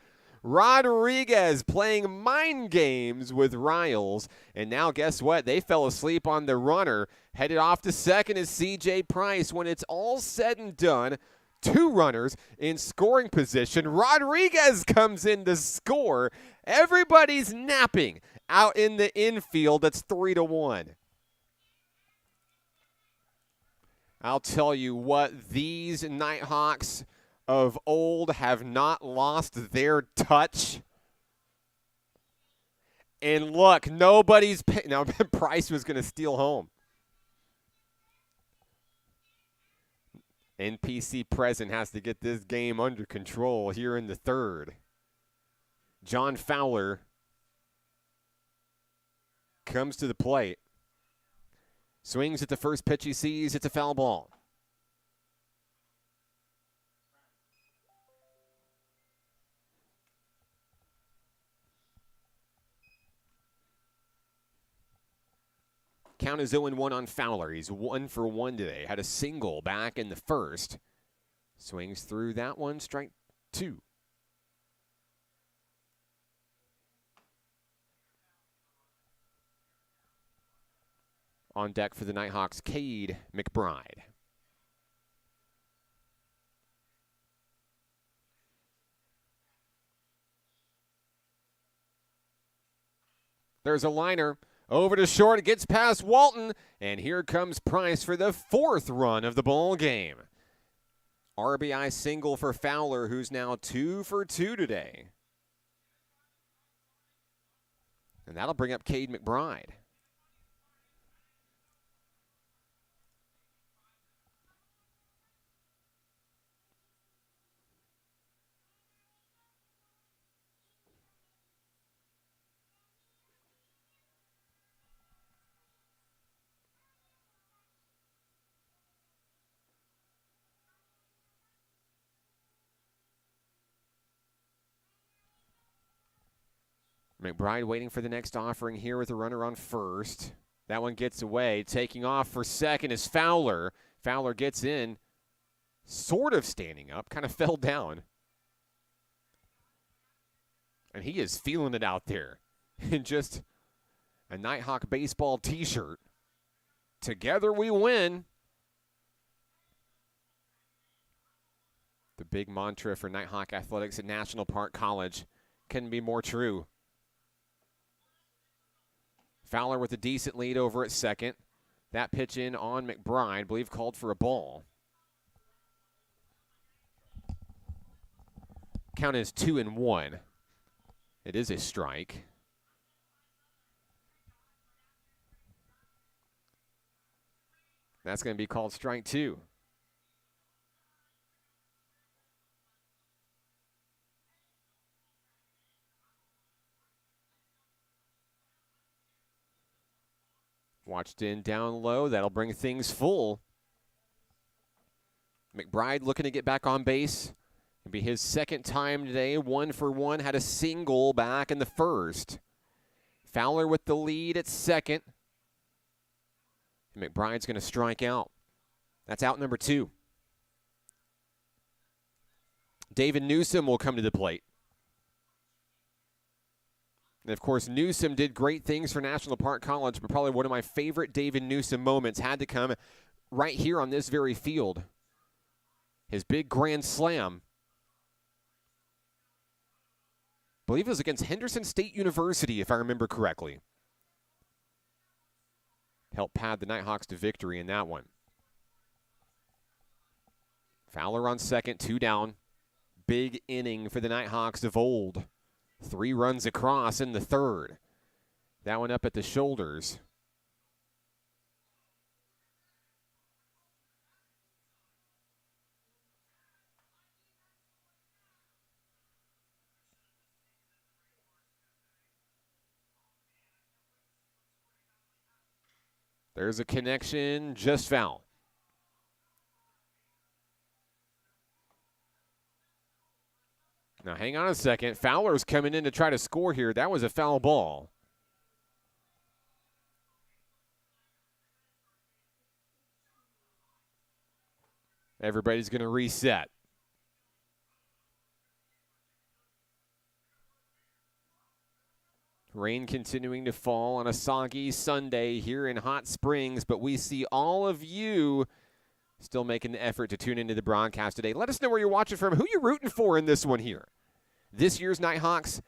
Rodriguez playing mind games with Riles. And now guess what? They fell asleep on the runner. Headed off to second is C.J. Price. When it's all said and done, 2 runners in scoring position. Rodriguez comes in to score. Everybody's napping out in the infield. That's 3-1. I'll tell you what, these Nighthawks of old have not lost their touch. And look, nobody's – now, Price was going to steal home. NPC present has to get this game under control here in the third. John Fowler comes to the plate. Swings at the first pitch he sees. It's a foul ball. Count is 0-1 on Fowler. He's 1 for 1 today. Had a single back in the first. Swings through that one, strike 2. On deck for the Nighthawks, Cade McBride. There's a liner. Over to short. It gets past Walton. And here comes Price for the 4th run of the ball game. RBI single for Fowler, who's now 2 for 2 today. And that'll bring up Cade McBride. McBride waiting for the next offering here with a runner on first. That one gets away. Taking off for second is Fowler. Fowler gets in, sort of standing up, kind of fell down. And he is feeling it out there in just a Nighthawk baseball t-shirt. Together we win. The big mantra for Nighthawk athletics at National Park College couldn't be more true. Fowler with a decent lead over at second. That pitch in on McBride, I believe called for a ball. Count is 2-1. It is a strike. That's going to be called strike 2. Watched in down low. That'll bring things full. McBride looking to get back on base. It'll be his second time today. 1 for 1. Had a single back in the first. Fowler with the lead at second. And McBride's going to strike out. That's out number 2. David Newsom will come to the plate. And, of course, Newsom did great things for National Park College, but probably one of my favorite David Newsom moments had to come right here on this very field. His big grand slam. I believe it was against Henderson State University, if I remember correctly. Helped pad the Nighthawks to victory in that one. Fowler on second, 2 down. Big inning for the Nighthawks of old. 3 runs across in the third. That one up at the shoulders. There's a connection, just foul. Now, hang on a second. Fowler's coming in to try to score here. That was a foul ball. Everybody's going to reset. Rain continuing to fall on a soggy Sunday here in Hot Springs, but we see all of you still making the effort to tune into the broadcast today. Let us know where you're watching from, who you're rooting for in this one here. This year's Nighthawks,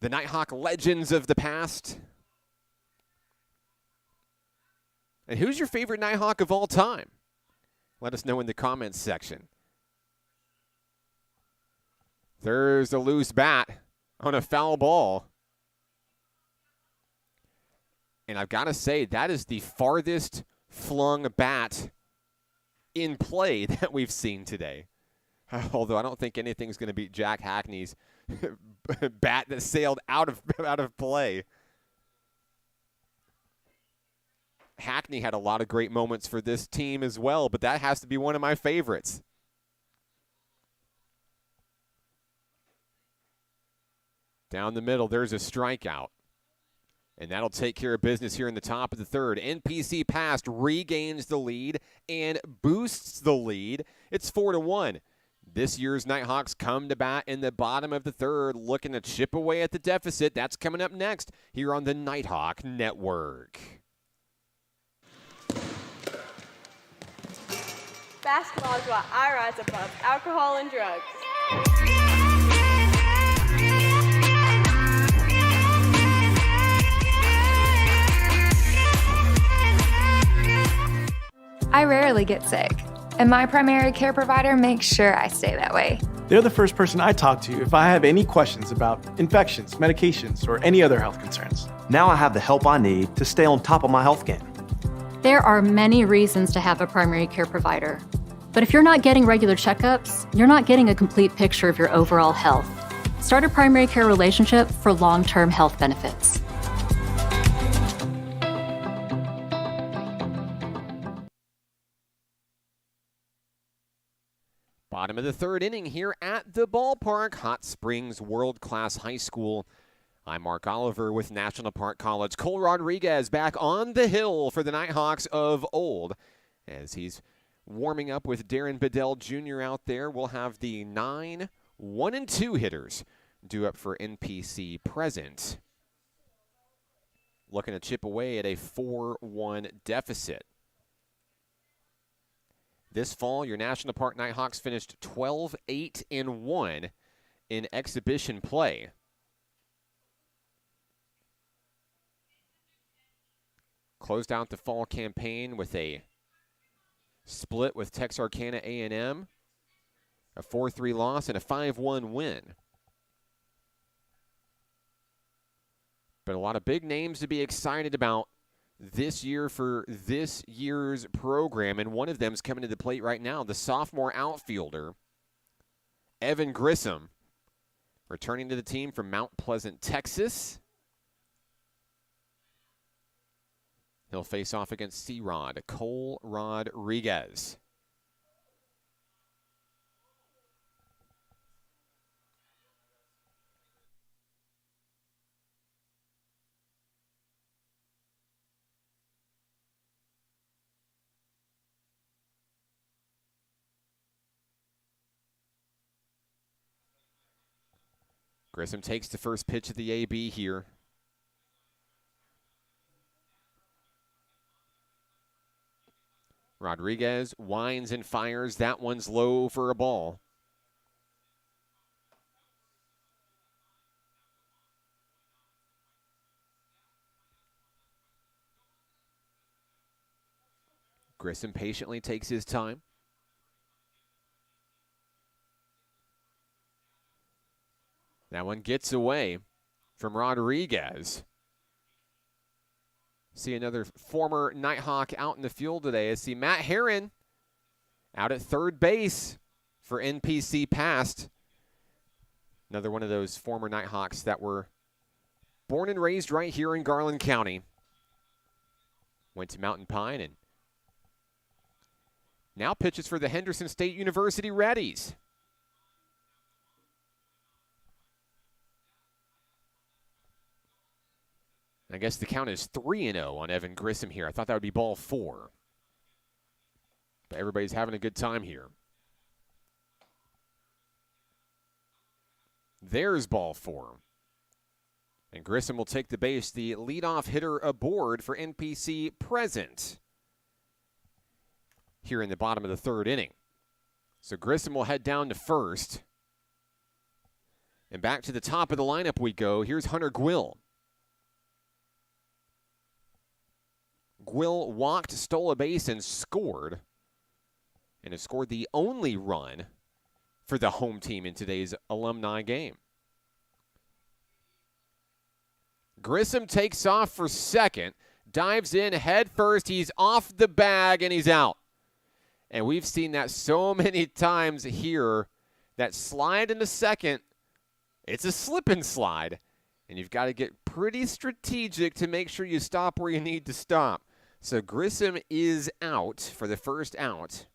the Nighthawk legends of the past. And who's your favorite Nighthawk of all time? Let us know in the comments section. There's a loose bat on a foul ball. And I've got to say, that is the farthest flung bat in play that we've seen today. Although I don't think anything's going to beat Jack Hackney's bat that sailed out of play. Hackney had a lot of great moments for this team as well, but that has to be one of my favorites. Down the middle, there's a strikeout. And that'll take care of business here in the top of the third. NPC Past regains the lead and boosts the lead. It's 4-1. This year's Nighthawks come to bat in the bottom of the third, looking to chip away at the deficit. That's coming up next here on the Nighthawk Network. Basketball is why I rise above alcohol and drugs. I rarely get sick, and my primary care provider makes sure I stay that way. They're the first person I talk to if I have any questions about infections, medications, or any other health concerns. Now I have the help I need to stay on top of my health game. There are many reasons to have a primary care provider. But if you're not getting regular checkups, you're not getting a complete picture of your overall health. Start a primary care relationship for long-term health benefits. Bottom of the third inning here at the ballpark, Hot Springs World-Class High School. I'm Mark Oliver with National Park College. Cole Rodriguez back on the hill for the Nighthawks of old. As he's warming up with Darren Bedell Jr. out there, we'll have the 9 1-2 hitters due up for NPC present. Looking to chip away at a 4-1 deficit. This fall, your National Park Nighthawks finished 12-8-1 in exhibition play. Closed out the fall campaign with a split with Texarkana A&M, a 4-3 loss, and a 5-1 win. But a lot of big names to be excited about this year for this year's program, and one of them is coming to the plate right now, the sophomore outfielder, Evan Grissom, returning to the team from Mount Pleasant, Texas. He'll face off against C-Rod, Cole Rodriguez. Grissom takes the first pitch of the AB here. Rodriguez winds and fires. That one's low for a ball. Grissom patiently takes his time. That one gets away from Rodriguez. See another former Nighthawk out in the field today. I see Matt Herron out at third base for NPC Past. Another one of those former Nighthawks that were born and raised right here in Garland County. Went to Mountain Pine and now pitches for the Henderson State University Reddies. I guess the count is 3-0 on Evan Grissom here. I thought that would be ball 4. But everybody's having a good time here. There's ball 4. And Grissom will take the base, the leadoff hitter aboard for NPC present here in the bottom of the third inning. So Grissom will head down to first. And back to the top of the lineup we go. Here's Hunter Gwill. Gwill walked, stole a base, and scored. And has scored the only run for the home team in today's alumni game. Grissom takes off for second, dives in head first. He's off the bag, and he's out. And we've seen that so many times here. That slide into second, it's a slip and slide. And you've got to get pretty strategic to make sure you stop where you need to stop. So Grissom is out for the first out.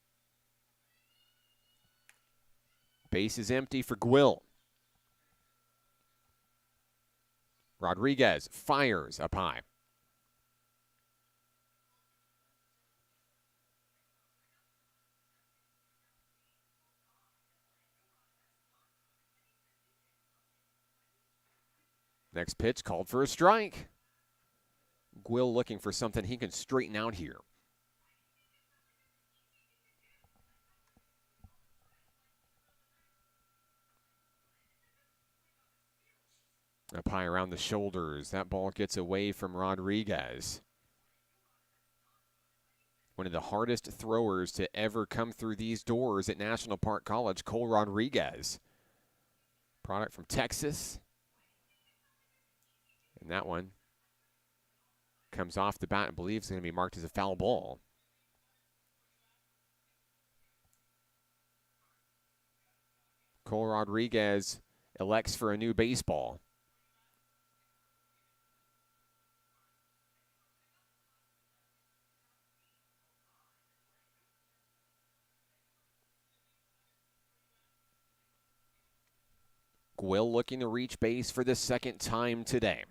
Base is empty for Gwill. Rodriguez fires up high. Next pitch called for a strike. Gwill looking for something he can straighten out here. Up high around the shoulders. That ball gets away from Rodriguez. One of the hardest throwers to ever come through these doors at National Park College, Cole Rodriguez. Product from Texas. And that one comes off the bat and believes it's going to be marked as a foul ball. Cole Rodriguez elects for a new baseball. Gwill looking to reach base for the second time today.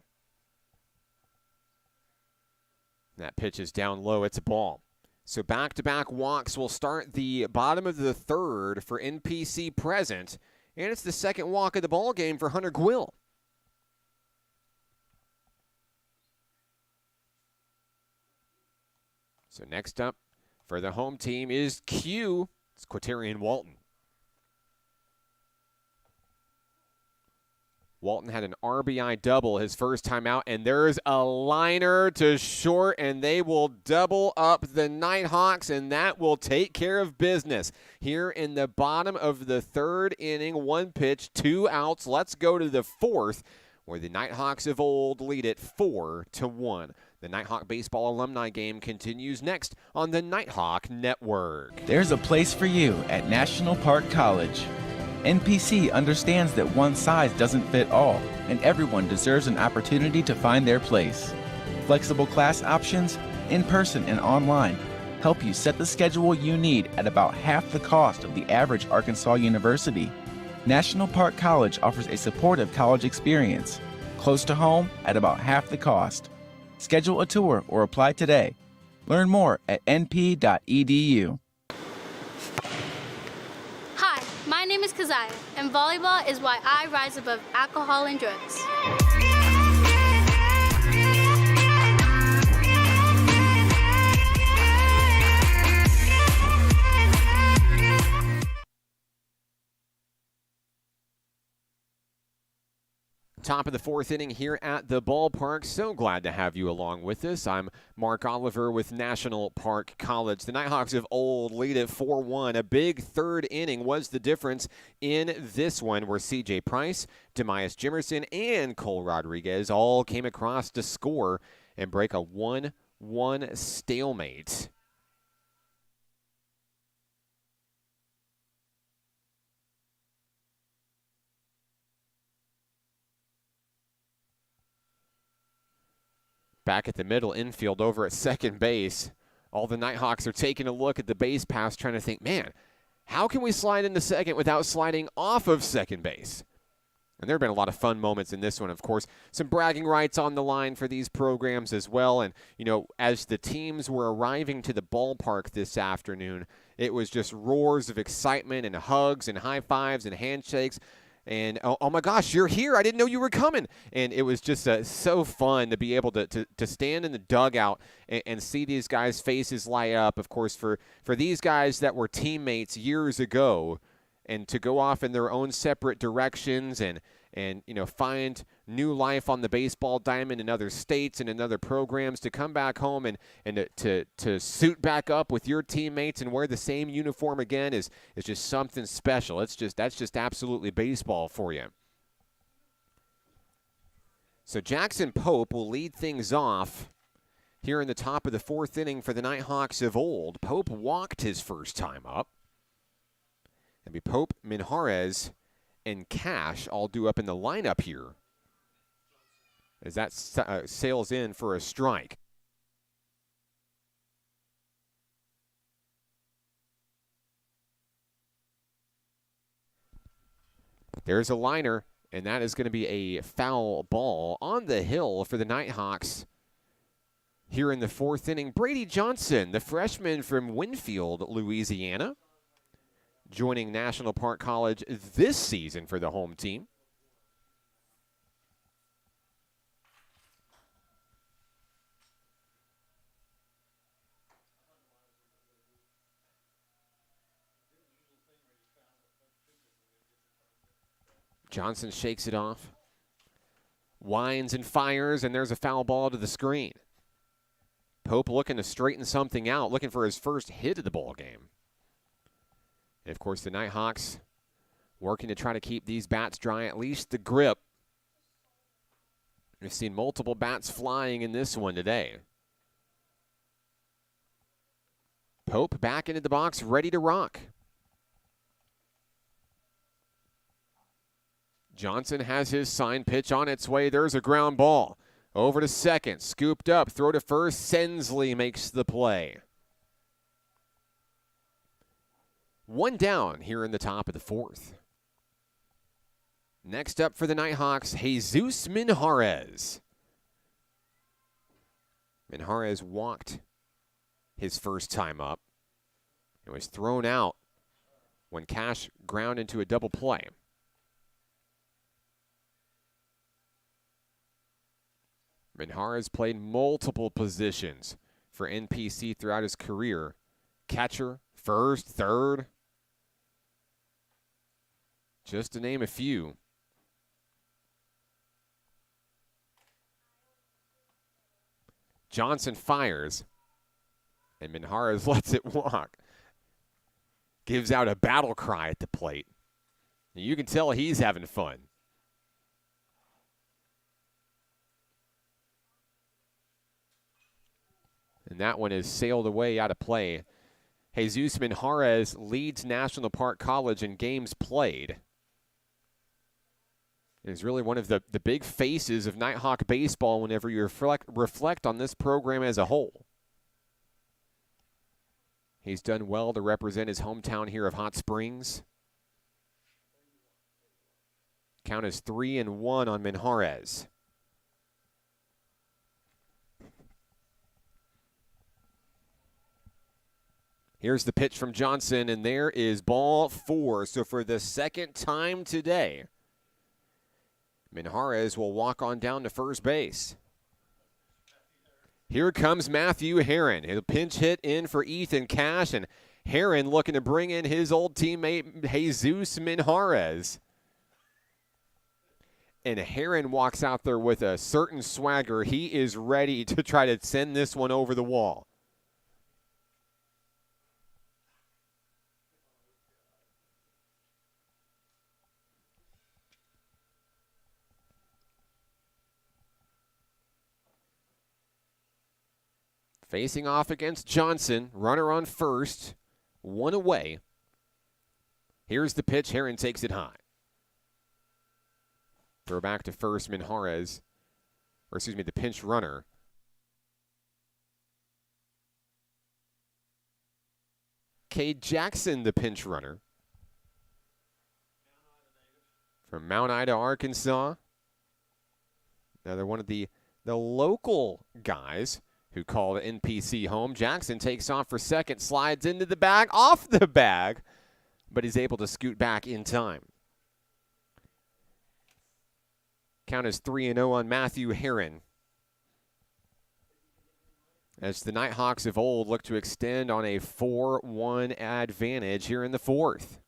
That pitch is down low. It's a ball. So back-to-back walks will start the bottom of the third for NPC present. And it's the second walk of the ball game for Hunter Gwill. So next up for the home team is Q. It's Quaterian Walton. Walton had an RBI double his first time out, and there's a liner to short, and they will double up the Nighthawks, and that will take care of business. Here in the bottom of the third inning, one pitch, 2 outs. Let's go to the fourth, where the Nighthawks of old lead it 4-1. The Nighthawk Baseball Alumni game continues next on the Nighthawk Network. There's a place for you at National Park College. NPC understands that one size doesn't fit all, and everyone deserves an opportunity to find their place. Flexible class options, in-person and online, help you set the schedule you need at about half the cost of the average Arkansas university. National Park College offers a supportive college experience, close to home at about half the cost. Schedule a tour or apply today. Learn more at np.edu. Hi, my name is Keziah, and volleyball is why I rise above alcohol and drugs. Top of the fourth inning here at the ballpark. So glad to have you along with us. I'm Mark Oliver with National Park College. The Nighthawks of old lead at 4-1. A big third inning was the difference in this one, where C.J. Price, Demias Jimerson, and Cole Rodriguez all came across to score and break a 1-1 stalemate. Back at the middle infield over at second base, all the Nighthawks are taking a look at the base pass, trying to think, man, how can we slide into second without sliding off of second base? And there have been a lot of fun moments in this one, of course. Some bragging rights on the line for these programs as well. And, you know, as the teams were arriving to the ballpark this afternoon, it was just roars of excitement and hugs and high fives and handshakes. And, oh my gosh, you're here. I didn't know you were coming. And it was just so fun to be able to stand in the dugout and see these guys' faces light up, of course, for these guys that were teammates years ago, and to go off in their own separate directions and you know, find new life on the baseball diamond in other states and in other programs, to come back home and to suit back up with your teammates and wear the same uniform again is just something special. That's just absolutely baseball for you. So Jackson Pope will lead things off here in the top of the fourth inning for the Nighthawks of old. Pope walked his first time up. It'll be Pope, Minjarez, and Cash all due up in the lineup here as that sails in for a strike. There's a liner, And that is going to be a foul ball on the hill for the Nighthawks here in the 4th inning. Brady Johnson, the freshman from Winfield, Louisiana, joining National Park College this season for the home team. Johnson shakes it off, winds and fires, and there's a foul ball to the screen. Pope looking to straighten something out, looking for his first hit of the ball game. And of course, the Nighthawks working to try to keep these bats dry, at least the grip. We've seen multiple bats flying in this one today. Pope back into the box, ready to rock. Johnson has his sign pitch on its way. There's a ground ball. Over to second. Scooped up. Throw to first. Sensley makes the play. One down here in the top of the 4th. Next up for the Nighthawks, Jesus Minjarez. Minjarez walked his first time up and was thrown out when Cash ground into a double play. Minjarez played multiple positions for NPC throughout his career. Catcher, first, third, just to name a few. Johnson fires, and Minjarez lets it walk. Gives out a battle cry at the plate. You can tell he's having fun. And that one is sailed away out of play. Jesus Minjarez leads National Park College in games played. Is really one of the big faces of Nighthawk baseball whenever you reflect on this program as a whole. He's done well to represent his hometown here of Hot Springs. Count is 3-1 on Minjarez. Here's the pitch from Johnson, and there is ball 4. So for the second time today, Minjarez will walk on down to first base. Here comes Matthew Herron. He'll pinch hit in for Ethan Cash, and Herron looking to bring in his old teammate, Jesus Minjarez. And Herron walks out there with a certain swagger. He is ready to try to send this one over the wall. Facing off against Johnson, runner on first, one away. Here's the pitch. Herron takes it high. Throw back to first, Minjarez, the pinch runner. Cade Jackson, the pinch runner. From Mount Ida, Arkansas. Another one of the local guys who called NPC home. Jackson takes off for second, slides into the bag, off the bag, but he's able to scoot back in time. Count is 3-0 on Matthew Herron, as the Nighthawks of old look to extend on a 4-1 advantage here in the 4th.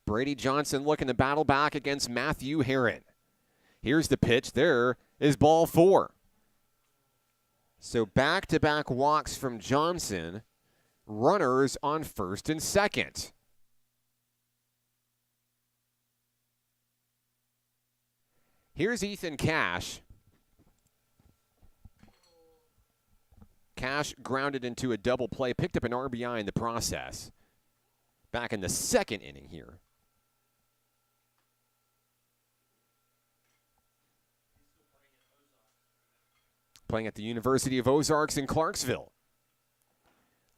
Brady Johnson looking to battle back against Matthew Herron. Here's the pitch. There is ball 4. So back-to-back walks from Johnson. Runners on first and second. Here's Ethan Cash. Cash grounded into a double play, picked up an RBI in the process. Back in the second inning here. Playing at the University of Ozarks in Clarksville.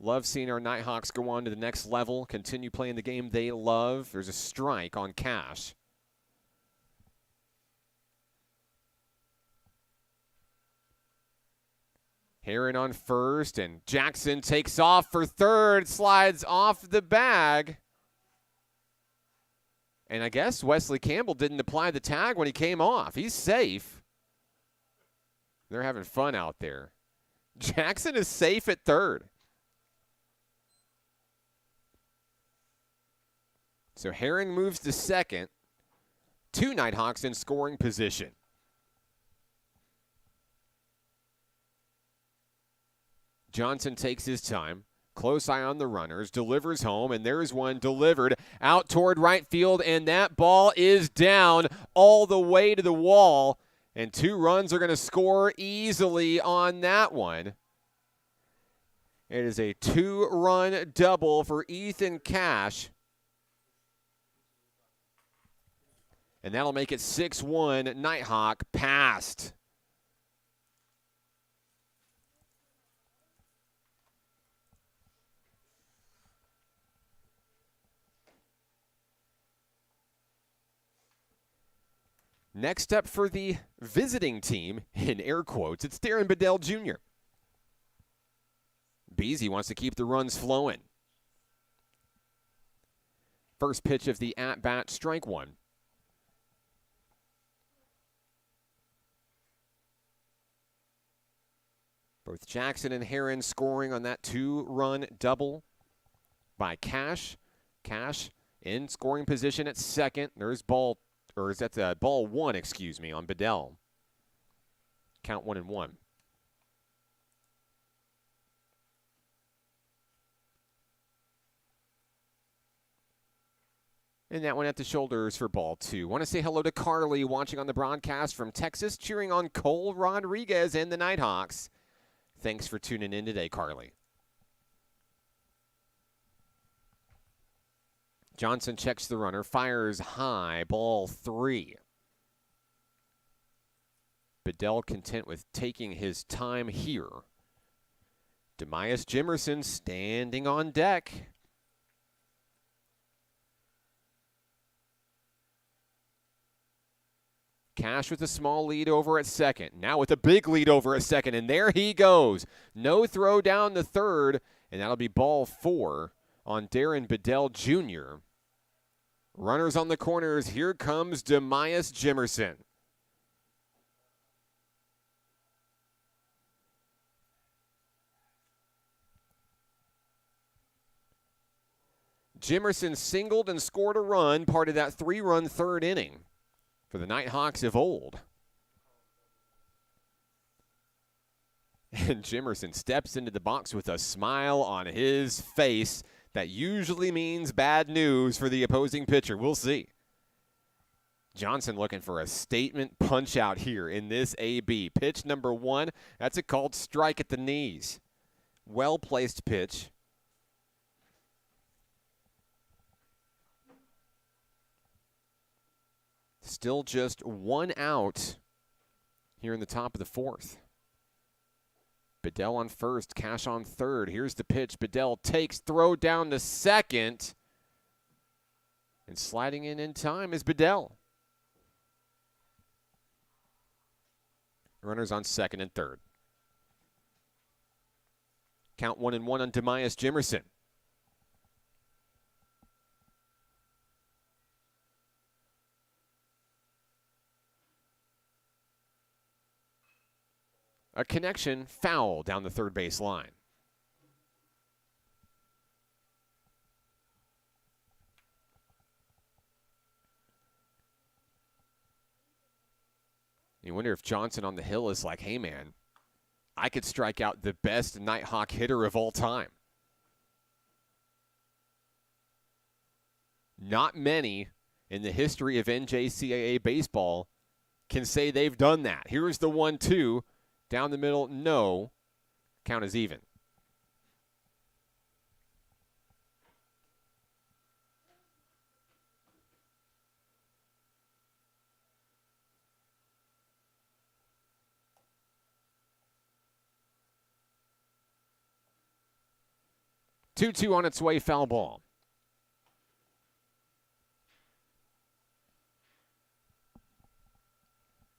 Love seeing our Nighthawks go on to the next level, continue playing the game they love. There's a strike on Cash. Heron on first, and Jackson takes off for third, slides off the bag. And I guess Wesley Campbell didn't apply the tag when he came off. He's safe. They're having fun out there. Jackson is safe at third. So Heron moves to second. 2 Nighthawks in scoring position. Johnson takes his time. Close eye on the runners. Delivers home, and there's one delivered out toward right field, and that ball is down all the way to the wall. And 2 runs are going to score easily on that one. It is a 2-run double for Ethan Cash. And that'll make it 6-1. Nighthawk passed. Next up for the visiting team, in air quotes, it's Darren Bedell Jr. Beasy wants to keep the runs flowing. First pitch of the at-bat, strike 1. Both Jackson and Heron scoring on that 2-run double by Cash. Cash in scoring position at second. There's ball. Or is that ball 1, excuse me, on Bedell. Count 1-1. And that one at the shoulders for ball 2. Want to say hello to Carly watching on the broadcast from Texas, cheering on Cole Rodriguez and the Nighthawks. Thanks for tuning in today, Carly. Johnson checks the runner, fires high, ball 3. Bedell content with taking his time here. Demias Jimerson standing on deck. Cash with a small lead over at second. Now with a big lead over at second, and there he goes. No throw down the third, and that'll be ball 4 on Darren Bedell Jr. Runners on the corners. Here comes Demias Jimerson. Jimerson singled and scored a run, part of that 3-run third inning for the Nighthawks of old. And Jimerson steps into the box with a smile on his face. That usually means bad news for the opposing pitcher. We'll see. Johnson looking for a statement punch out here in this AB. Pitch number 1, that's a called strike at the knees. Well-placed pitch. Still just 1 out here in the top of the 4th. Bedell on first, Cash on third. Here's the pitch. Bedell takes, throw down to second. And sliding in time is Bedell. Runners on second and third. Count 1-1 on Demias Jimerson. A connection foul down the third base line. You wonder if Johnson on the hill is like, hey man, I could strike out the best Nighthawk hitter of all time. Not many in the history of NJCAA baseball can say they've done that. Here's the 1-2. Down the middle, no. Count is even. 2-2 on its way, foul ball.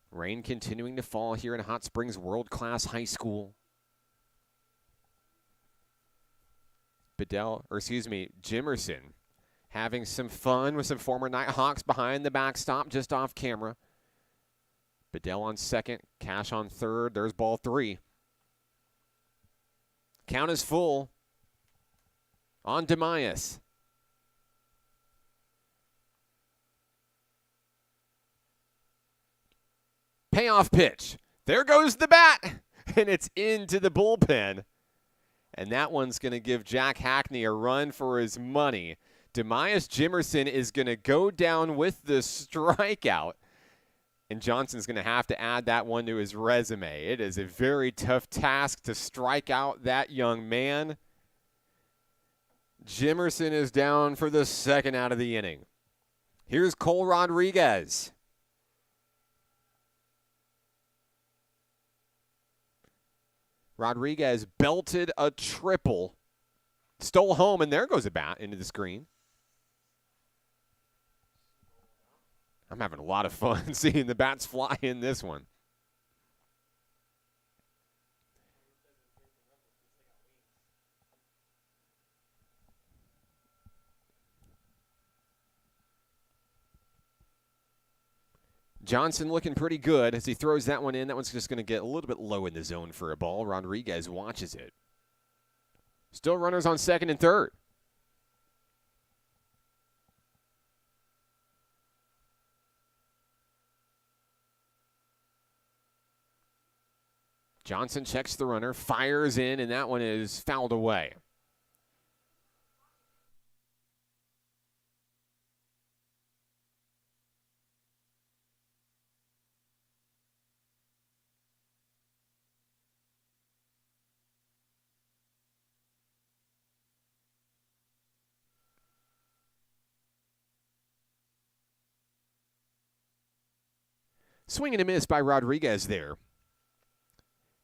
Rain continuing to fall here in Hot Springs World-Class High School. Jimerson having some fun with some former Nighthawks behind the backstop, just off camera. Bedell on second, Cash on third. There's ball 3. Count is full. On Demias. Payoff pitch. There goes the bat, and it's into the bullpen. And that one's going to give Jack Hackney a run for his money. Demias Jimerson is going to go down with the strikeout. And Johnson's going to have to add that one to his resume. It is a very tough task to strike out that young man. Jimerson is down for the second out of the inning. Here's Cole Rodriguez. Rodriguez belted a triple, stole home, and there goes a bat into the screen. I'm having a lot of fun seeing the bats fly in this one. Johnson looking pretty good as he throws that one in. That one's just going to get a little bit low in the zone for a ball. Rodriguez watches it. Still runners on second and third. Johnson checks the runner, fires in, and that one is fouled away. Swing and a miss by Rodriguez there.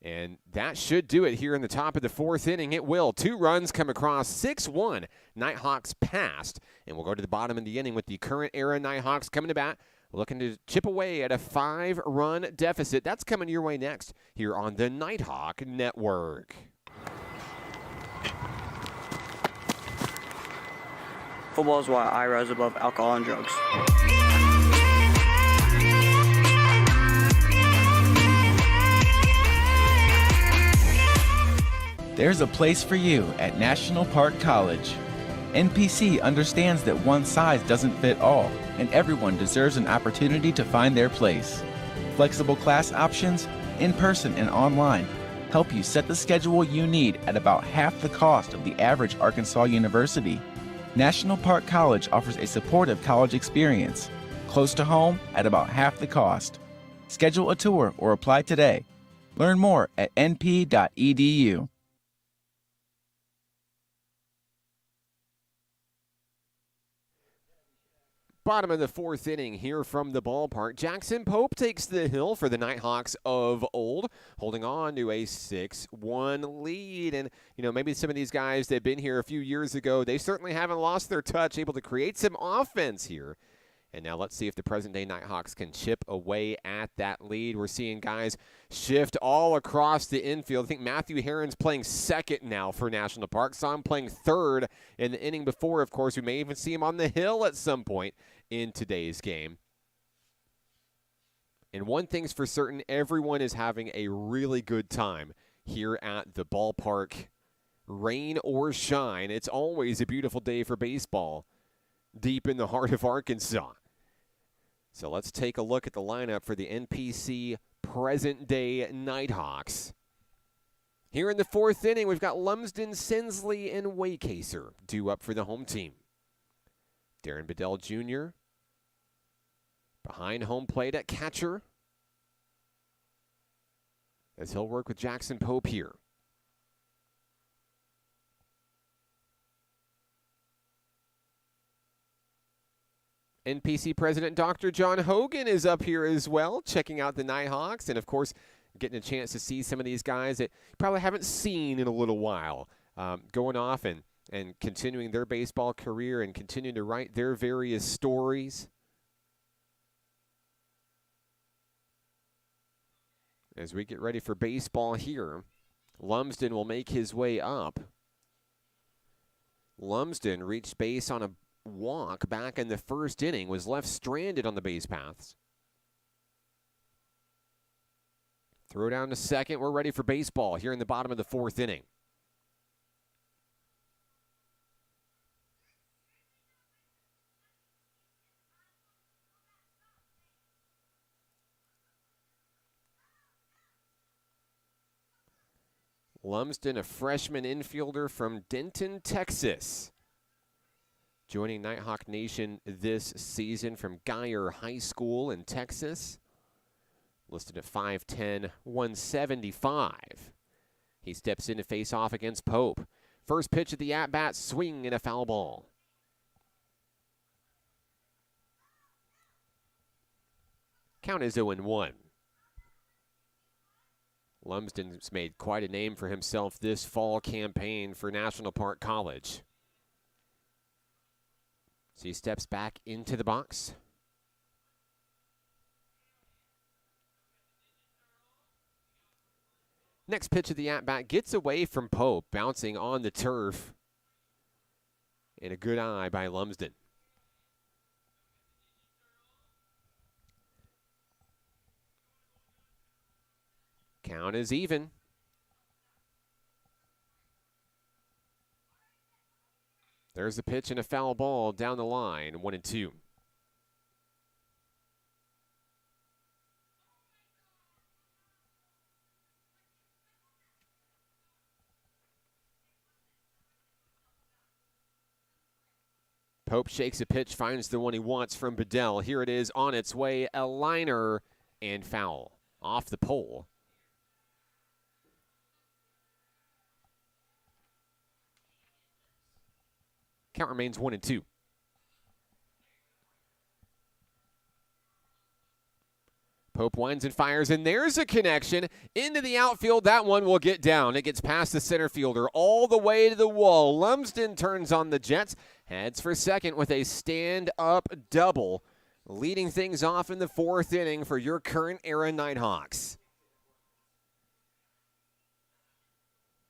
And that should do it here in the top of the fourth inning. It will. 2 runs come across, 6-1. Nighthawks passed. And we'll go to the bottom of the inning with the current era Nighthawks coming to bat, looking to chip away at a 5-run deficit. That's coming your way next here on the Nighthawk Network. Football is why I rise above alcohol and drugs. There's a place for you at National Park College. NPC understands that one size doesn't fit all, and everyone deserves an opportunity to find their place. Flexible class options, in-person and online, help you set the schedule you need at about half the cost of the average Arkansas university. National Park College offers a supportive college experience, close to home at about half the cost. Schedule a tour or apply today. Learn more at np.edu. Bottom of the fourth inning here from the ballpark. Jackson Pope takes the hill for the Nighthawks of old, holding on to a 6-1 lead. And, you know, maybe some of these guys that have been here a few years ago, they certainly haven't lost their touch, able to create some offense here. And now let's see if the present-day Nighthawks can chip away at that lead. We're seeing guys shift all across the infield. I think Matthew Herron's playing second now for National Park. Saw him playing third in the inning before, of course. We may even see him on the hill at some point in today's game. And one thing's for certain, everyone is having a really good time here at the ballpark. Rain or shine, it's always a beautiful day for baseball deep in the heart of Arkansas. So let's take a look at the lineup for the NPC present-day Nighthawks. Here in the fourth inning, we've got Lumsden, Sensley, and Waycaser due up for the home team. Darren Bedell Jr. behind home plate at catcher, as he'll work with Jackson Pope here. NPC President Dr. John Hogan is up here as well, checking out the Nighthawks, and of course, getting a chance to see some of these guys that you probably haven't seen in a little while, going off and and continuing their baseball career and continuing to write their various stories. As we get ready for baseball here, Lumsden will make his way up. Lumsden reached base on a walk back in the first inning, was left stranded on the base paths. Throw down to second. We're ready for baseball here in the bottom of the fourth inning. Lumsden, a freshman infielder from Denton, Texas. Joining Nighthawk Nation this season from Geyer High School in Texas. Listed at 5'10", 175. He steps in to face off against Pope. First pitch of the at-bat, swing and a foul ball. Count is 0-1. Lumsden's made quite a name for himself this fall campaign for National Park College. So he steps back into the box. Next pitch of the at-bat gets away from Pope, bouncing on the turf. And a good eye by Lumsden. Count is even. There's a pitch and a foul ball down the line, 1-2. Pope shakes a pitch, finds the one he wants from Bedell. Here it is on its way, a liner and foul off the pole. Count remains 1-2. Pope winds and fires, and there's a connection into the outfield. That one will get down. It gets past the center fielder all the way to the wall. Lumsden turns on the Jets, heads for second with a stand-up double, leading things off in the fourth inning for your current-era Nighthawks.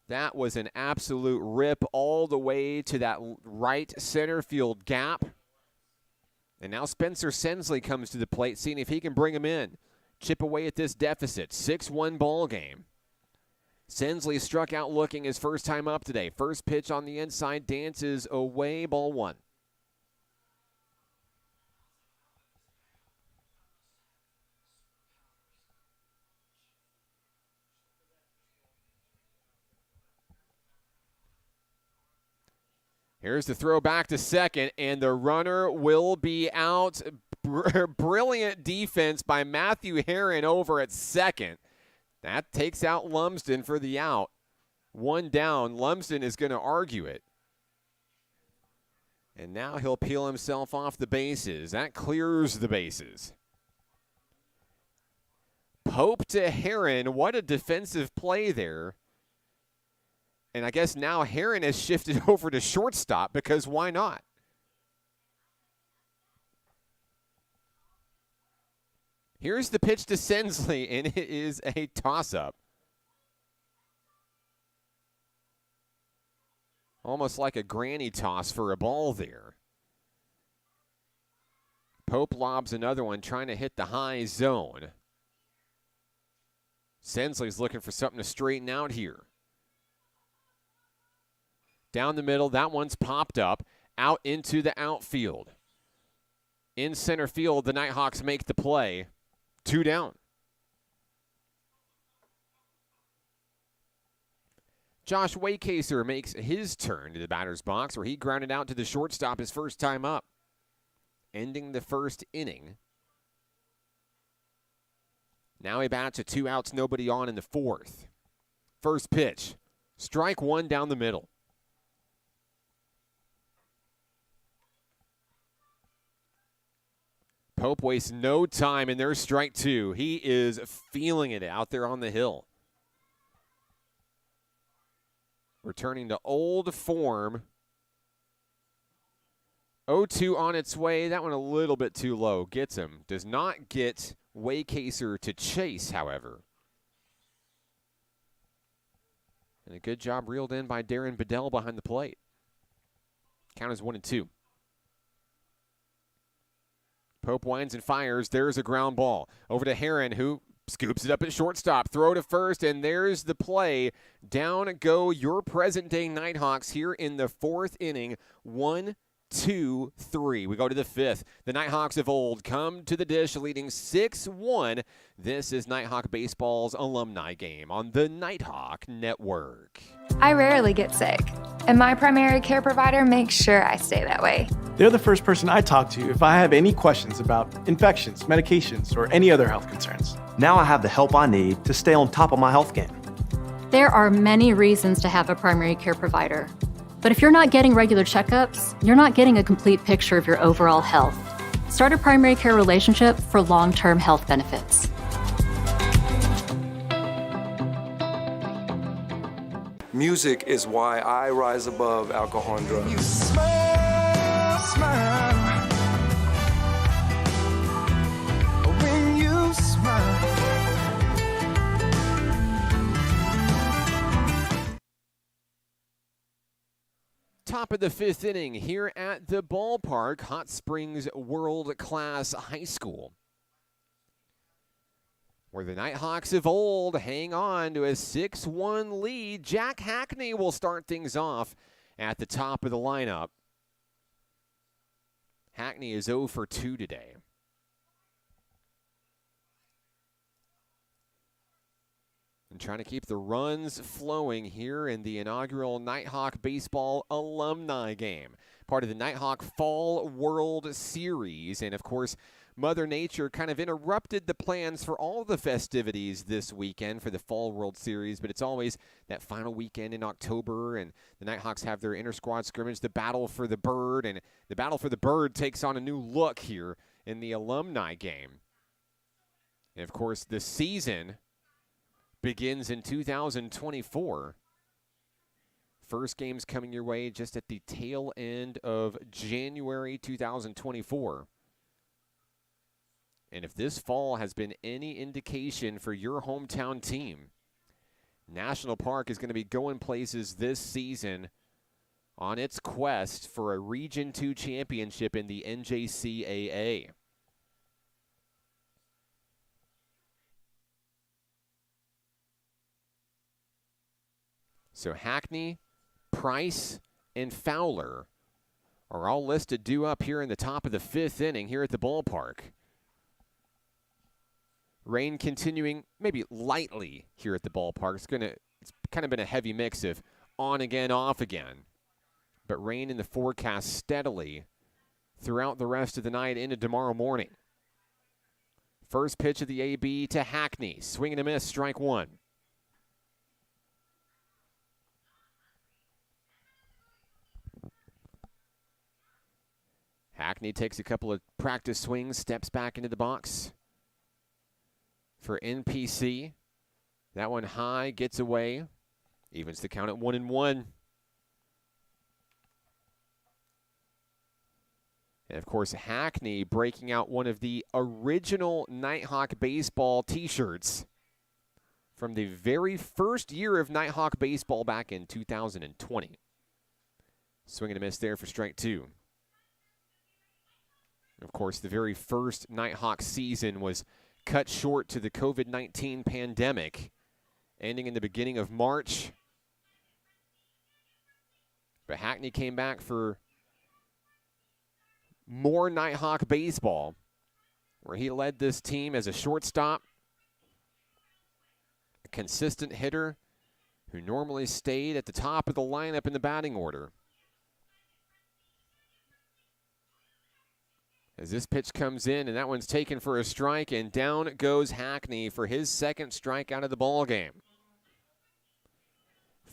That was an absolute rip all the way to that right center field gap. And now Spencer Sensley comes to the plate, seeing if he can bring him in. Chip away at this deficit. 6-1 ball game. Sensley struck out looking his first time up today. First pitch on the inside, dances away, ball one. Here's the throw back to second, and the runner will be out. Brilliant defense by Matthew Herron over at second. That takes out Lumsden for the out. One down. Lumsden is going to argue it. And now he'll peel himself off the bases. That clears the bases. Pope to Herron. What a defensive play there. And I guess now Herron has shifted over to shortstop because why not? Here's the pitch to Sensley, and it is a toss-up. Almost like a granny toss for a ball there. Pope lobs another one, trying to hit the high zone. Sensley's looking for something to straighten out here. Down the middle, that one's popped up, out into the outfield. In center field, the Nighthawks make the play. 2 down. Josh Waycaser makes his turn to the batter's box, where he grounded out to the shortstop his first time up, ending the first inning. Now he bats with 2 outs, nobody on in the fourth. First pitch, strike one down the middle. Pope wastes no time, and there's strike two. He is feeling it out there on the hill. Returning to old form 0-2 on its way. That one a little bit too low. Gets him. Does not get Waycaser to chase, however. And a good job reeled in by Darren Bedell behind the plate. Count is 1-2. Pope winds and fires. There's a ground ball. Over to Heron, who scoops it up at shortstop. Throw to first, and there's the play. Down go your present-day Nighthawks here in the fourth inning. 1-2-3. We go to the fifth. The Nighthawks of old come to the dish leading 6-1. This is Nighthawk Baseball's alumni game on the Nighthawk Network. I rarely get sick, and my primary care provider makes sure I stay that way. They're the first person I talk to if I have any questions about infections, medications, or any other health concerns. Now I have the help I need to stay on top of my health game. There are many reasons to have a primary care provider. But if you're not getting regular checkups, you're not getting a complete picture of your overall health. Start a primary care relationship for long-term health benefits. Music is why I rise above alcohol and drugs. You smile, smile. When you smile. Top of the fifth inning here at the ballpark, Hot Springs World Class High School, where the Nighthawks of old hang on to a 6-1 lead. Jack Hackney will start things off at the top of the lineup. Hackney is 0 for 2 today. And trying to keep the runs flowing here in the inaugural Nighthawk Baseball Alumni game. Part of the Nighthawk Fall World Series. And, of course, Mother Nature kind of interrupted the plans for all the festivities this weekend for the Fall World Series, but it's always that final weekend in October, and the Nighthawks have their inter-squad scrimmage, the Battle for the Bird, and the Battle for the Bird takes on a new look here in the alumni game. And, of course, the season begins in 2024. First game's coming your way just at the tail end of January 2024. And if this fall has been any indication for your hometown team, National Park is going to be going places this season on its quest for a Region 2 championship in the NJCAA. So Hackney, Price, and Fowler are all listed due up here in the top of the fifth inning here at the ballpark. Rain continuing maybe lightly here at the ballpark. It's kind of been a heavy mix of on again, off again. But rain in the forecast steadily throughout the rest of the night into tomorrow morning. First pitch of the AB to Hackney. Swing and a miss, strike one. Hackney takes a couple of practice swings, steps back into the box for NPC. That one high, gets away. Evens the count at 1-1. And, of course, Hackney breaking out one of the original Nighthawk baseball T-shirts from the very first year of Nighthawk baseball back in 2020. Swing and a miss there for strike two. Of course, the very first Nighthawk season was cut short to the COVID-19 pandemic, ending in the beginning of March. But Hackney came back for more Nighthawk baseball, where he led this team as a shortstop, a consistent hitter who normally stayed at the top of the lineup in the batting order. As this pitch comes in, and that one's taken for a strike, and down goes Hackney for his second strikeout of the ball game.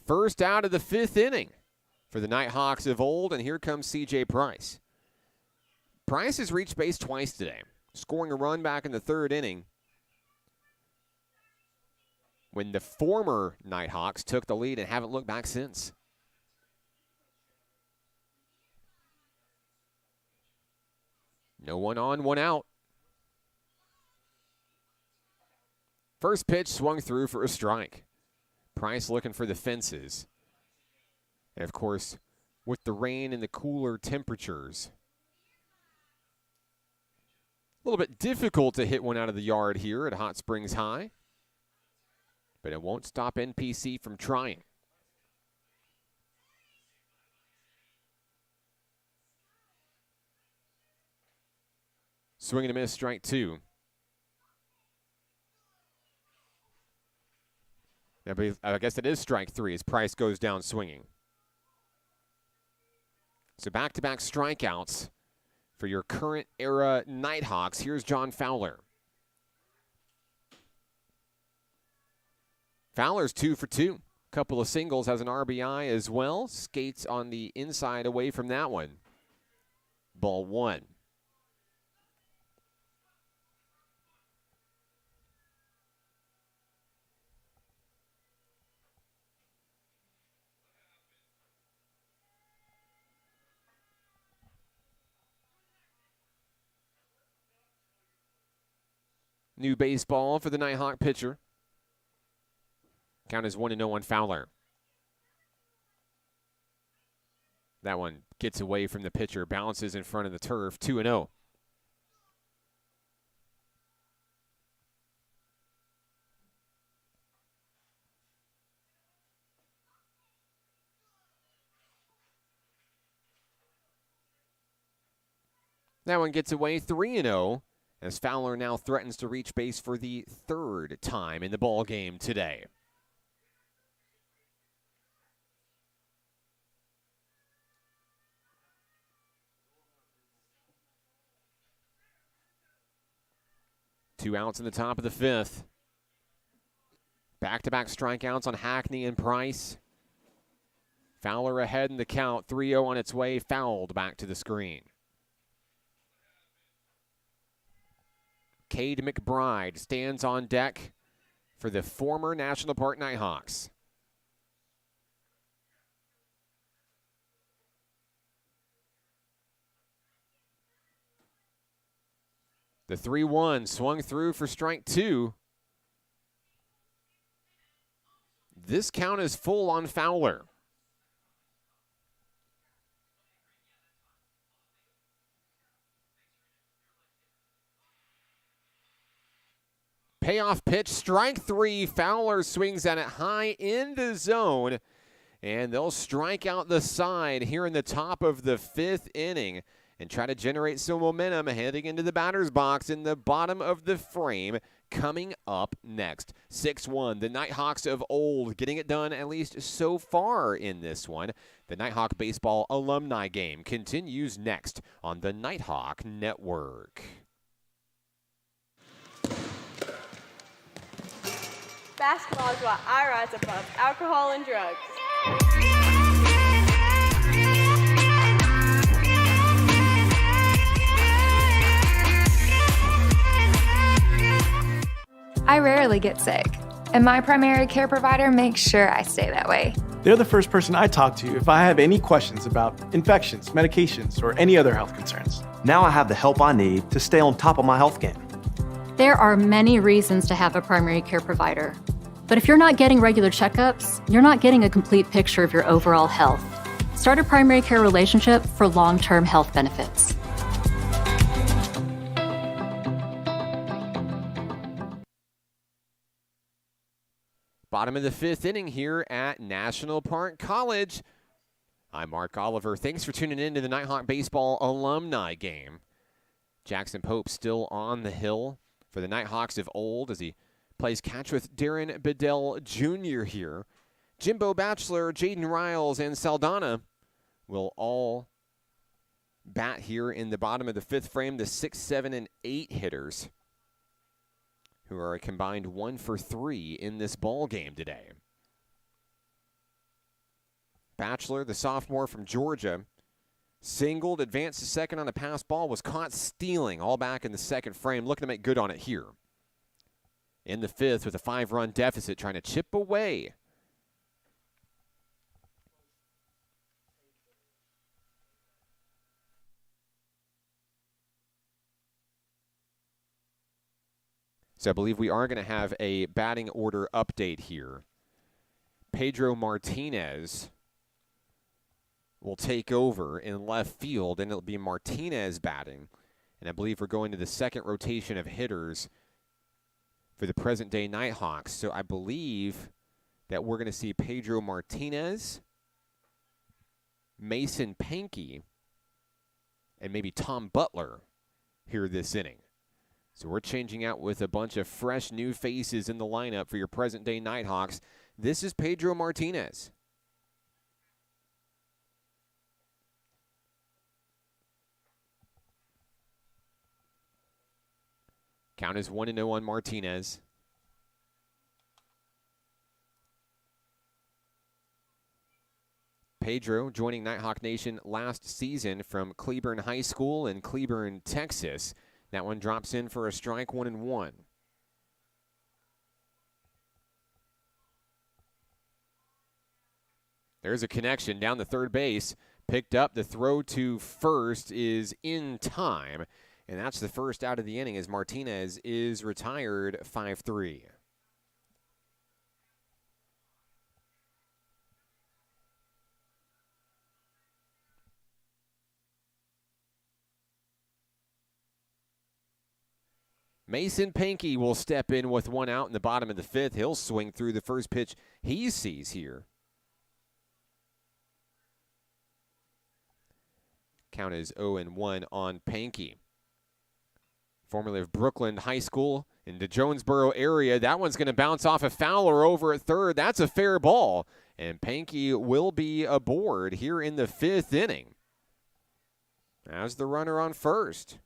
First out of the fifth inning for the Nighthawks of old, and here comes C.J. Price. Price has reached base twice today, scoring a run back in the third inning when the former Nighthawks took the lead and haven't looked back since. No one on, one out. First pitch swung through for a strike. Price looking for the fences. And, of course, with the rain and the cooler temperatures, a little bit difficult to hit one out of the yard here at Hot Springs High. But it won't stop NPC from trying. Swing and a miss, strike two. I guess it is strike three as Price goes down swinging. So back-to-back strikeouts for your current era Nighthawks. Here's John Fowler. Fowler's 2 for 2. Couple of singles, has an RBI as well. Skates on the inside away from that one. Ball one. New baseball for the Nighthawk pitcher. Count is 1-0 on Fowler. That one gets away from the pitcher, bounces in front of the turf, 2-0. That one gets away, 3-0. As Fowler now threatens to reach base for the third time in the ball game today. Two outs in the top of the fifth. Back-to-back strikeouts on Hackney and Price. Fowler ahead in the count, 3-0 on its way, fouled back to the screen. Cade McBride stands on deck for the former National Park Nighthawks. The 3-1 swung through for strike two. This count is full on Fowler. Payoff pitch, strike three. Fowler swings at it high in the zone, and they'll strike out the side here in the top of the fifth inning and try to generate some momentum heading into the batter's box in the bottom of the frame. Coming up next, 6-1, the Nighthawks of old getting it done at least so far in this one. The Nighthawk Baseball Alumni game continues next on the Nighthawk Network. Basketball is why I rise above alcohol and drugs. I rarely get sick, and my primary care provider makes sure I stay that way. They're the first person I talk to if I have any questions about infections, medications, or any other health concerns. Now I have the help I need to stay on top of my health game. There are many reasons to have a primary care provider. But if you're not getting regular checkups, you're not getting a complete picture of your overall health. Start a primary care relationship for long-term health benefits. Bottom of the fifth inning here at National Park College. I'm Mark Oliver. Thanks for tuning in to the Nighthawk Baseball Alumni game. Jackson Pope still on the hill for the Nighthawks of old as he plays catch with Darren Bedell Jr. here. Jimbo Batchelor, Jaden Riles, and Saldana will all bat here in the bottom of the fifth frame. The 6, 7, and 8 hitters who are a combined 1 for 3 in this ball game today. Batchelor, the sophomore from Georgia, singled, advanced to second on a pass ball, was caught stealing all back in the second frame, looking to make good on it here. In the fifth with a 5-run deficit, trying to chip away. So I believe we are going to have a batting order update here. Pedro Martinez will take over in left field, and it'll be Martinez batting. And I believe we're going to the second rotation of hitters for the present-day Nighthawks. So I believe that we're going to see Pedro Martinez, Mason Pankey, and maybe Tom Butler here this inning. So we're changing out with a bunch of fresh new faces in the lineup for your present-day Nighthawks. This is Pedro Martinez. Count is 1-0 on Martinez. Pedro joining Nighthawk Nation last season from Cleburne High School in Cleburne, Texas. That one drops in for a strike, 1-1. There's a connection down the third base. Picked up. The throw to first is in time. And that's the first out of the inning as Martinez is retired 5-3. Mason Pankey will step in with one out in the bottom of the fifth. He'll swing through the first pitch he sees here. Count is 0-1 on Pankey. Formerly of Brooklyn High School in the Jonesboro area. That one's going to bounce off a Fowler over at third. That's a fair ball. And Pankey will be aboard here in the fifth inning as the runner on first.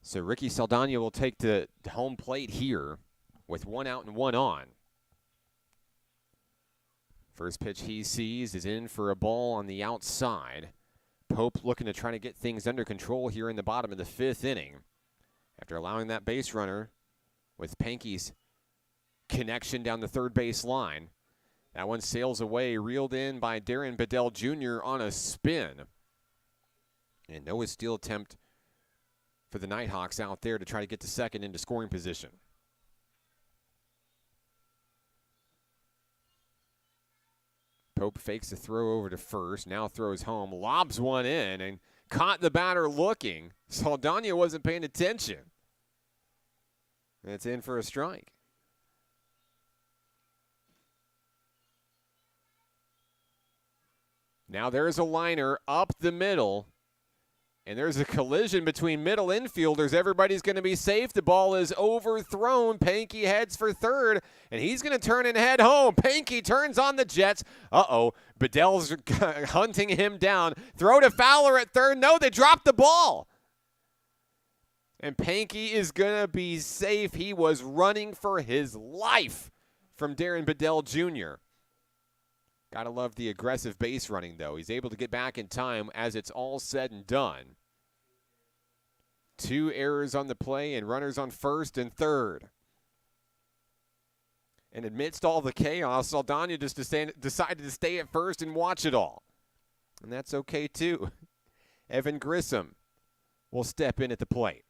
So Ricky Saldana will take the home plate here with one out and one on. First pitch he sees is in for a ball on the outside. Pope looking to try to get things under control here in the bottom of the fifth inning. After allowing that base runner with Pankey's connection down the third base line. That one sails away, reeled in by Darren Bedell Jr. on a spin. And no steal attempt for the Nighthawks out there to try to get to second into scoring position. Pope fakes the throw over to first, now throws home, lobs one in, and caught the batter looking. Saldana wasn't paying attention. And it's in for a strike. Now there's a liner up the middle. And there's a collision between middle infielders. Everybody's going to be safe. The ball is overthrown. Pankey heads for third, and he's going to turn and head home. Pankey turns on the Jets. Bedell's hunting him down. Throw to Fowler at third. No, they dropped the ball. And Pankey is going to be safe. He was running for his life from Darren Bedell Jr. Gotta love the aggressive base running, though. He's able to get back in time as it's all said and done. 2 errors on the play and runners on first and third. And amidst all the chaos, Saldana just decided to stay at first and watch it all. And that's okay, too. Evan Grissom will step in at the plate.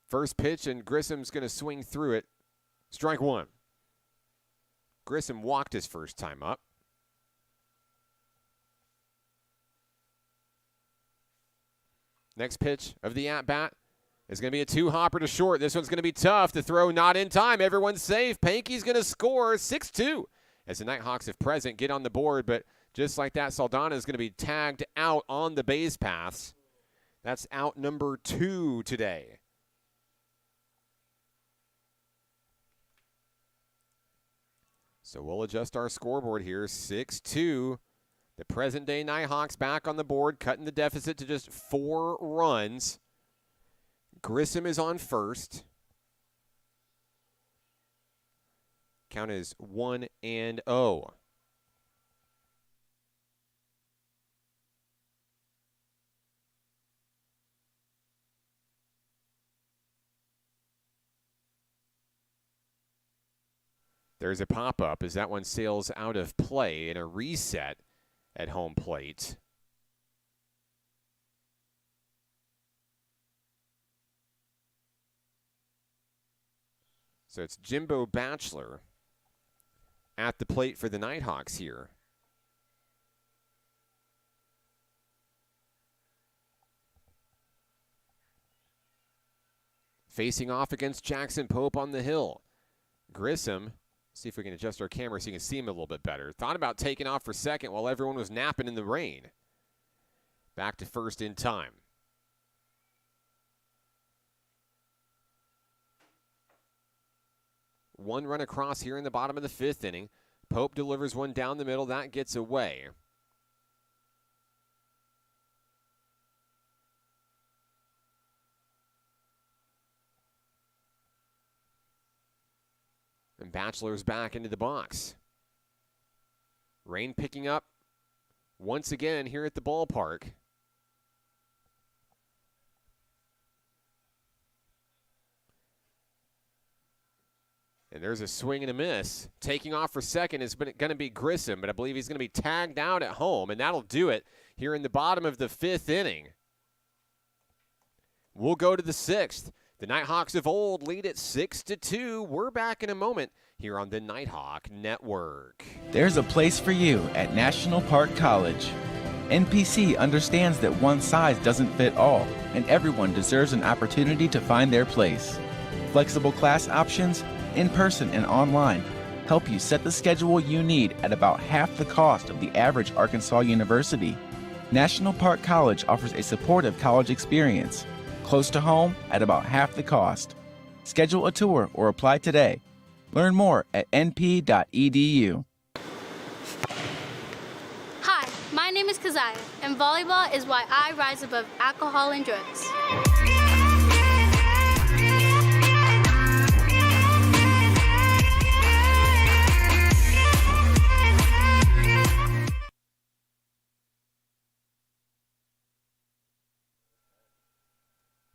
First pitch, and Grissom's going to swing through it. Strike one. Grissom walked his first time up. Next pitch of the at-bat is going to be a 2-hopper to short. This one's going to be tough. The throw not in time. Everyone's safe. Pankey's going to score 6-2 as the Nighthawks, if present, get on the board. But just like that, Saldana is going to be tagged out on the base paths. That's out number 2 today. So we'll adjust our scoreboard here. 6-2. The present-day Nighthawks back on the board, cutting the deficit to just 4 runs. Grissom is on first. Count is 1-0. There's a pop-up as that one sails out of play in a reset at home plate. So it's Jimbo Batchelor at the plate for the Nighthawks here. Facing off against Jackson Pope on the hill. Grissom, see if we can adjust our camera so you can see him a little bit better. Thought about taking off for second while everyone was napping in the rain. Back to first in time. One run across here in the bottom of the fifth inning. Pope delivers one down the middle. That gets away. And Batchelor's back into the box. Rain picking up once again here at the ballpark. And there's a swing and a miss. Taking off for second is going to be Grissom, but I believe he's going to be tagged out at home, and that'll do it here in the bottom of the fifth inning. We'll go to the sixth. The Nighthawks of old lead at 6-2. We're back in a moment here on the Nighthawk Network. There's a place for you at National Park College. NPC understands that one size doesn't fit all, and everyone deserves an opportunity to find their place. Flexible class options, in-person and online, help you set the schedule you need at about half the cost of the average Arkansas university. National Park College offers a supportive college experience, close to home at about half the cost. Schedule a tour or apply today. Learn more at np.edu. Hi, my name is Keziah, and volleyball is why I rise above alcohol and drugs.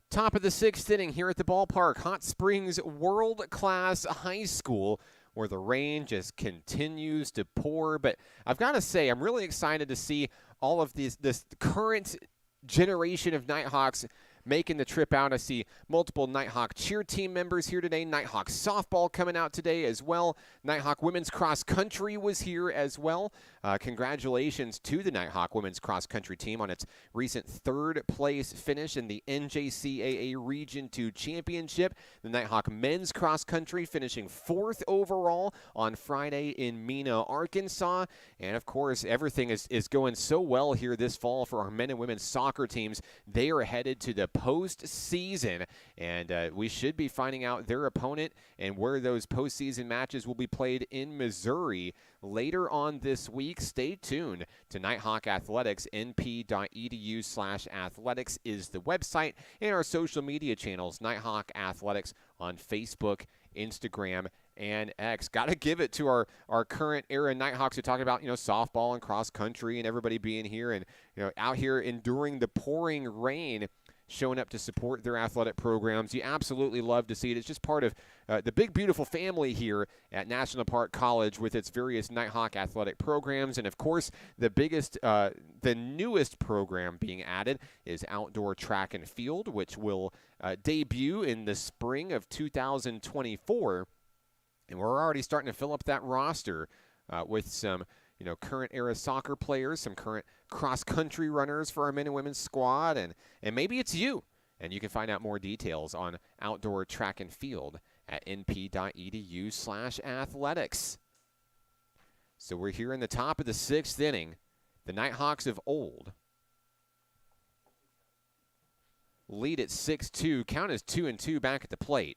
Top of the sixth inning here at the ballpark, Hot Springs World-Class High School, where the rain just continues to pour. But I've got to say, I'm really excited to see all of this current generation of Nighthawks making the trip out. I see multiple Nighthawk cheer team members here today. Nighthawk softball coming out today as well. Nighthawk women's cross country was here as well. Congratulations to the Nighthawk women's cross country team on its recent third place finish in the NJCAA Region 2 Championship. The Nighthawk men's cross country finishing fourth overall on Friday in Mena, Arkansas. And of course, everything is going so well here this fall for our men and women's soccer teams. They are headed to the postseason, and we should be finding out their opponent and where those postseason matches will be played in Missouri later on this week. Stay tuned to Nighthawk Athletics. np.edu/athletics is the website, and our social media channels, Nighthawk Athletics on Facebook, Instagram, and X. Got to give it to our current era Nighthawks who talk about, softball and cross country and everybody being here and, out here enduring the pouring rain, showing up to support their athletic programs. You absolutely love to see it. It's just part of the big, beautiful family here at National Park College with its various Nighthawk athletic programs. And, of course, the newest program being added is outdoor track and field, which will debut in the spring of 2024. And we're already starting to fill up that roster with some current era soccer players, some current cross-country runners for our men and women's squad, and maybe it's you. And you can find out more details on outdoor track and field at np.edu/athletics. So we're here in the top of the sixth inning. The Nighthawks of old lead at 6-2. Count is 2-2 back at the plate.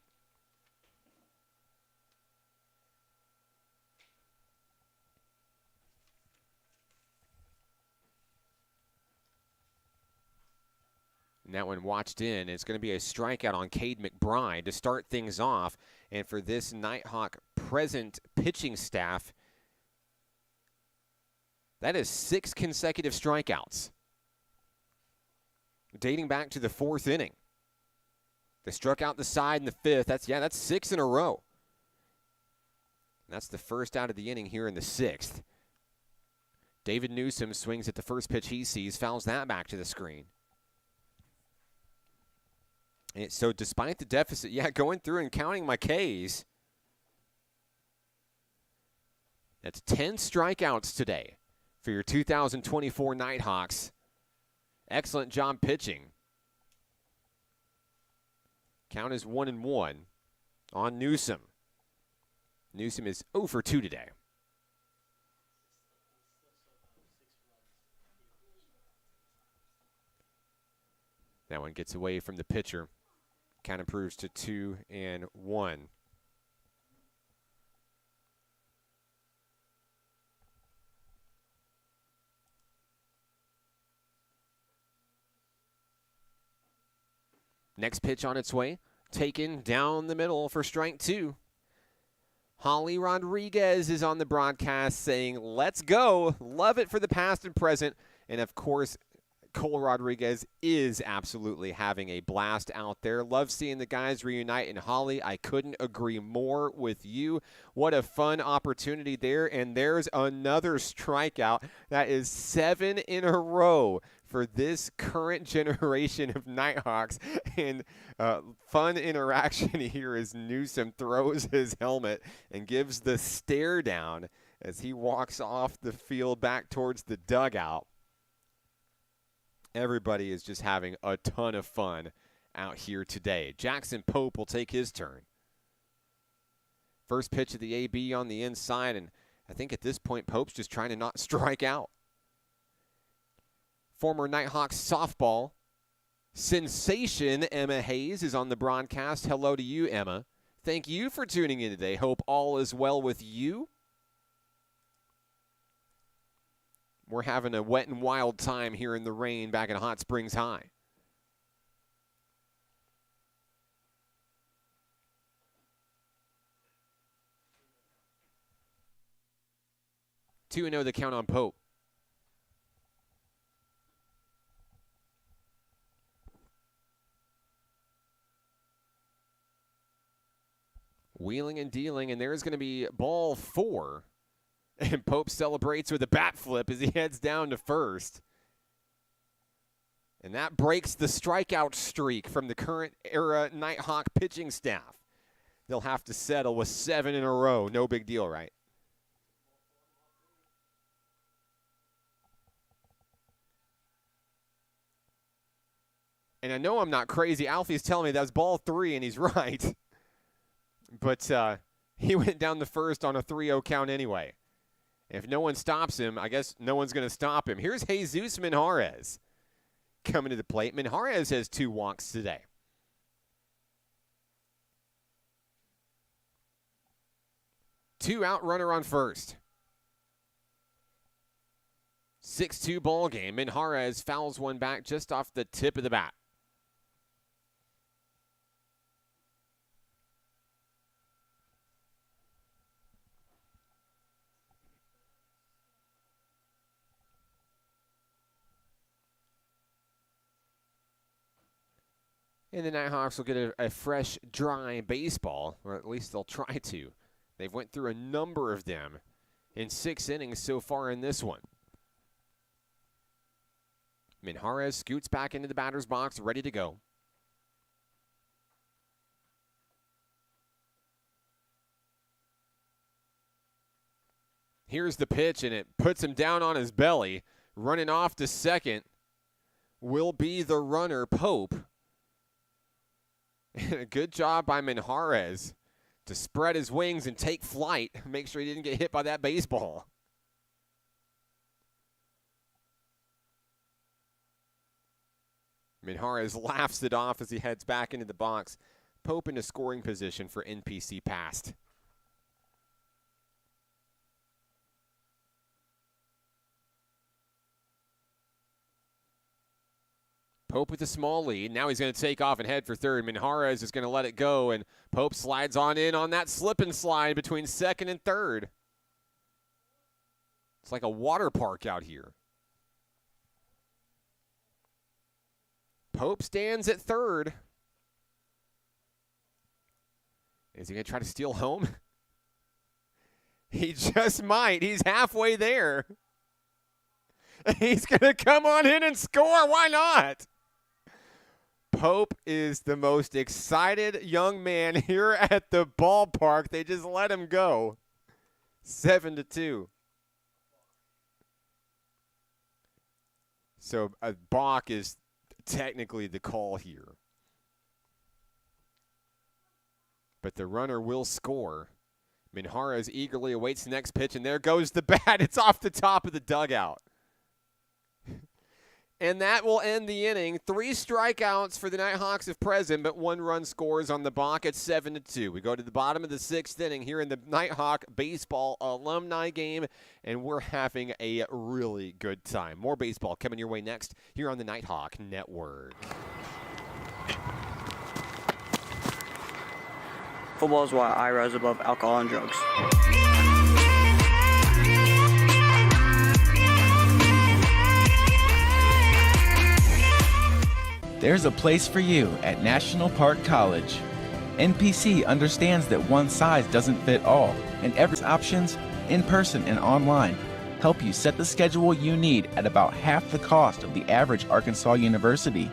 And that one watched in. It's going to be a strikeout on Cade McBride to start things off. And for this Nighthawk present pitching staff, that is 6 consecutive strikeouts, dating back to the 4th inning. They struck out the side in the 5th. That's 6 in a row. And that's the first out of the inning here in the 6th. David Newsom swings at the first pitch he sees, fouls that back to the screen. And so despite the deficit, going through and counting my Ks, that's 10 strikeouts today for your 2024 Nighthawks. Excellent job pitching. Count is 1-1 on Newsom. Newsom is 0 for 2 today. That one gets away from the pitcher. Count improves to 2-1. Next pitch on its way. Taken down the middle for strike 2. Holly Rodriguez is on the broadcast saying, let's go. Love it for the past and present. And, of course, Cole Rodriguez is absolutely having a blast out there. Love seeing the guys reunite. And, Holly, I couldn't agree more with you. What a fun opportunity there. And there's another strikeout. That is 7 in a row for this current generation of Nighthawks. And fun interaction here as Newsom throws his helmet and gives the stare down as he walks off the field back towards the dugout. Everybody is just having a ton of fun out here today. Jackson Pope will take his turn. First pitch of the AB on the inside, and I think at this point Pope's just trying to not strike out. Former Nighthawks softball sensation Emma Hayes is on the broadcast. Hello to you, Emma. Thank you for tuning in today. Hope all is well with you. We're having a wet and wild time here in the rain back in Hot Springs High. Two and 0 the count on Pope. Wheeling and dealing, and there's going to be ball 4. And Pope celebrates with a bat flip as he heads down to first. And that breaks the strikeout streak from the current era Nighthawk pitching staff. They'll have to settle with 7 in a row. No big deal, right? And I know I'm not crazy. Alfie's telling me that's ball 3, and he's right. But he went down the first on a 3-0 count anyway. If no one stops him, I guess no one's going to stop him. Here's Jesus Minjarez coming to the plate. Minjarez has 2 walks today. Two out runner on first. 6-2 ball game. Minjarez fouls one back just off the tip of the bat. And the Nighthawks will get a fresh, dry baseball, or at least they'll try to. They've went through a number of them in 6 innings so far in this one. Minjarez scoots back into the batter's box, ready to go. Here's the pitch, and it puts him down on his belly. Running off to second will be the runner, Pope. And a good job by Minjarez to spread his wings and take flight. Make sure he didn't get hit by that baseball. Minjarez laughs it off as he heads back into the box. Pope into scoring position for NPC Past. Pope with a small lead. Now he's going to take off and head for third. Minjarez is going to let it go, and Pope slides on in on that slip and slide between second and third. It's like a water park out here. Pope stands at third. Is he going to try to steal home? He just might. He's halfway there. He's going to come on in and score. Why not? Pope is the most excited young man here at the ballpark. They just let him go. 7-2. So a balk is technically the call here. But the runner will score. Minjarez eagerly awaits the next pitch, and there goes the bat. It's off the top of the dugout. And that will end the inning. 3 strikeouts for the Nighthawks if present, but 1 run scores on the balk at 7-2. We go to the bottom of the 6th inning here in the Nighthawk baseball alumni game, and we're having a really good time. More baseball coming your way next here on the Nighthawk Network. Football is why I rise above alcohol and drugs. There's a place for you at National Park College. NPC understands that one size doesn't fit all, and every options, in person and online, help you set the schedule you need at about half the cost of the average Arkansas university.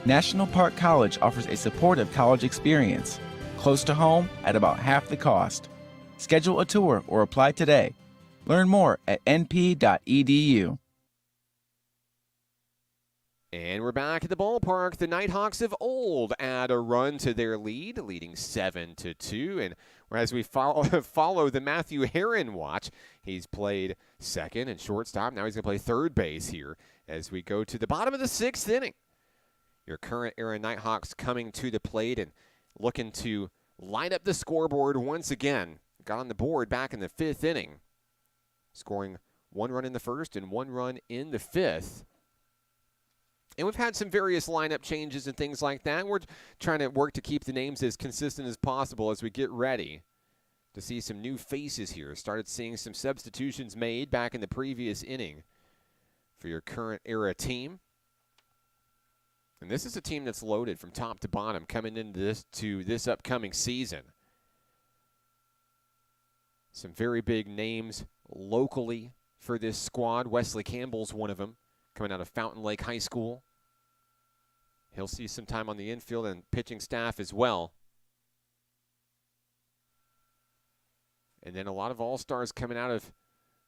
National Park College offers a supportive college experience, close to home at about half the cost. Schedule a tour or apply today. Learn more at np.edu. And we're back at the ballpark. The Nighthawks of old add a run to their lead, leading 7-2. And as we follow the Matthew Herron watch, he's played second and shortstop. Now he's going to play third base here as we go to the bottom of the 6th inning. Your current era Nighthawks coming to the plate and looking to light up the scoreboard once again. Got on the board back in the 5th inning, scoring 1 run in the 1st and 1 run in the 5th. And we've had some various lineup changes and things like that. We're trying to work to keep the names as consistent as possible as we get ready to see some new faces here. Started seeing some substitutions made back in the previous inning for your current era team. And this is a team that's loaded from top to bottom coming into this upcoming season. Some very big names locally for this squad. Wesley Campbell's one of them, coming out of Fountain Lake High School. He'll see some time on the infield and pitching staff as well. And then a lot of all-stars coming out of